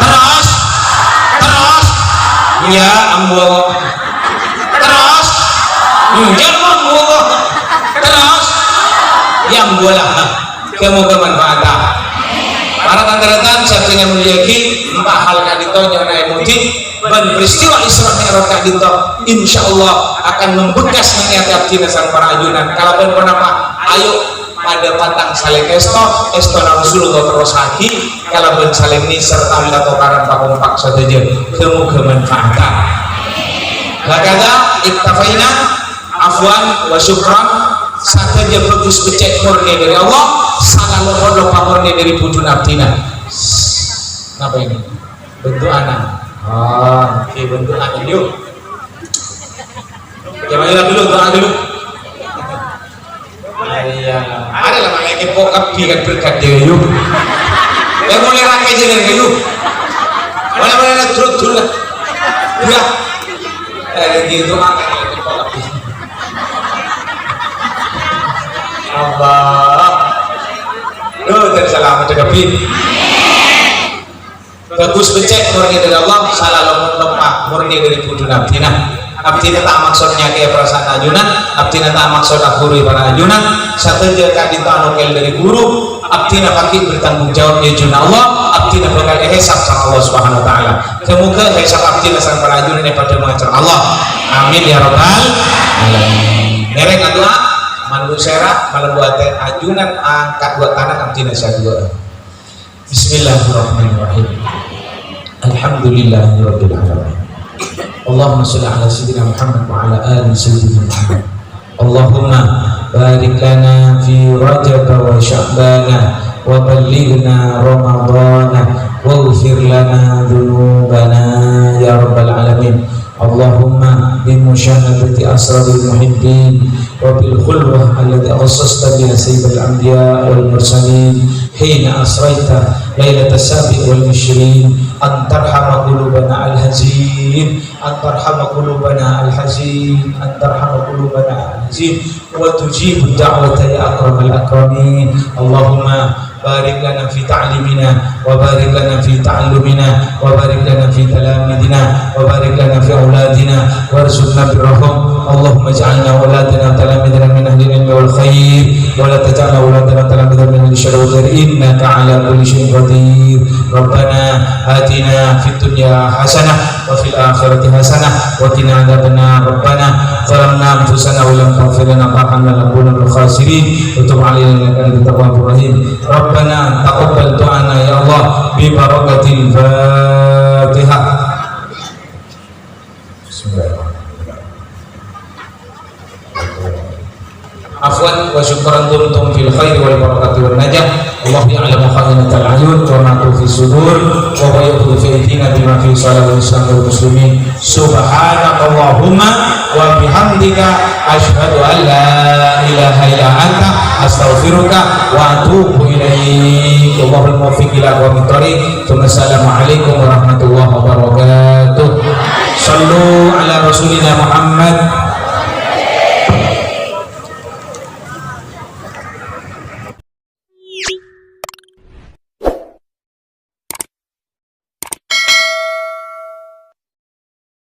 terus ya ambu terus jangan Allah. Terus yang bola kamu kemanfaatan para tantaratan satunya mulyaki 4 hal kadito nyana emoji dan peristiwa Isra Mi'raj kadito insyaallah akan membekas mengingat abdi sang para ajunan kalau pun apa ayo pada patang saling esto Rasulullah terus haki kalau pun saling ini serta atau karang pakumpak saja kamu kemanfaatan lakada iktafaina afwan wa syukran saja bagus becek murni dari Allah salah lopodo pamurni dari bujun abdina. Apa ini? Bentuk anak. Oke, bentuk anak yuk. Jangan dulu, doa dulu. Ada lah makanya pokok biar berkat dia yuk. Yang mulai rakyat jalan yuk. Mana turun lah. Ya. Gitu makanya pokok. Allah. Terselamat dekapin bagus becek murni dari Allah salah lemah murni dari budun abdina abdina tak maksudnya kayak perasaan ajunan abdina tak maksud akuri para ajunan satu jika ditanu kel dari guru abdina pakai bertanggung jawab ya juna Allah abdina bakal hisab sama Allah subhanahu wa ta'ala semoga hisab abdina sang para ajunan yang pada mengajar Allah amin ya rabbal alamin mereka doa mandu serah malam buat ajunan angkat buat tanah abdina syadua. Bismillahirrahmanirrahim. Alhamdulillahirabbil alamin. Allahumma shalli ala sayyidina Muhammad wa ala ali sayyidina Muhammad. Allahumma barik lana fi Rajab wa Sya'ban wa ballighna Ramadhan waghfir lana dhunubana ya rabbal alamin. Allahumma bimusyahadati asraril muhibbin wa bil khulwah allati khassasta biha sayyidul anbiya wal mursalin hina asraita lailatas sabi wal ishrin an tarhama qulubana al hazin an tarhama qulubana al hazin an tarhama qulubana al hazin wa tujibu da'wata ya akramal akramin. Allahumma barik lana fi ta'limina wa barik lana fi ta'allumina wa barik lana fi talamidina wa barik lana fi auladina warzuqna birrahum. Allahumma ij'alna auladana talamidina min ahli ilmi wal khair wa la taj'alna auladana talamidina min ahli syarri wal khair innaka ala kulli syai'in qadir. Rabbana atina fid dunya hasanah wa fil akhirati hasanah wa qina adzabannar. Rabbana zalamna anfusana wa lam taghfir lana wa tarhamna lanakunanna minal khasirin wa tub 'alaina innaka antat tawwabur rahim. Rabbana taqabbal du'ana ya Allah bi barakatil Fatihah. Bismillahirrahmanirrahim. Afwan wa syukran dumtum fil khairi wal barakati wan najah. Allah ya'lamu khazinatal ayun wa ma tukhfi sudur wa huwa yakhudhu fi aydina bima fi salihil islam wal muslimin. Subhanakallahumma wa bihamdika asyhadu an la ilaha illa anta astaghfiruka wa atubu ilaik. Wallahul muwaffiq ila aqwamit thoriq. Wassalamualaikum warahmatullahi wabarakatuh. Sallu ala rasulina Muhammad.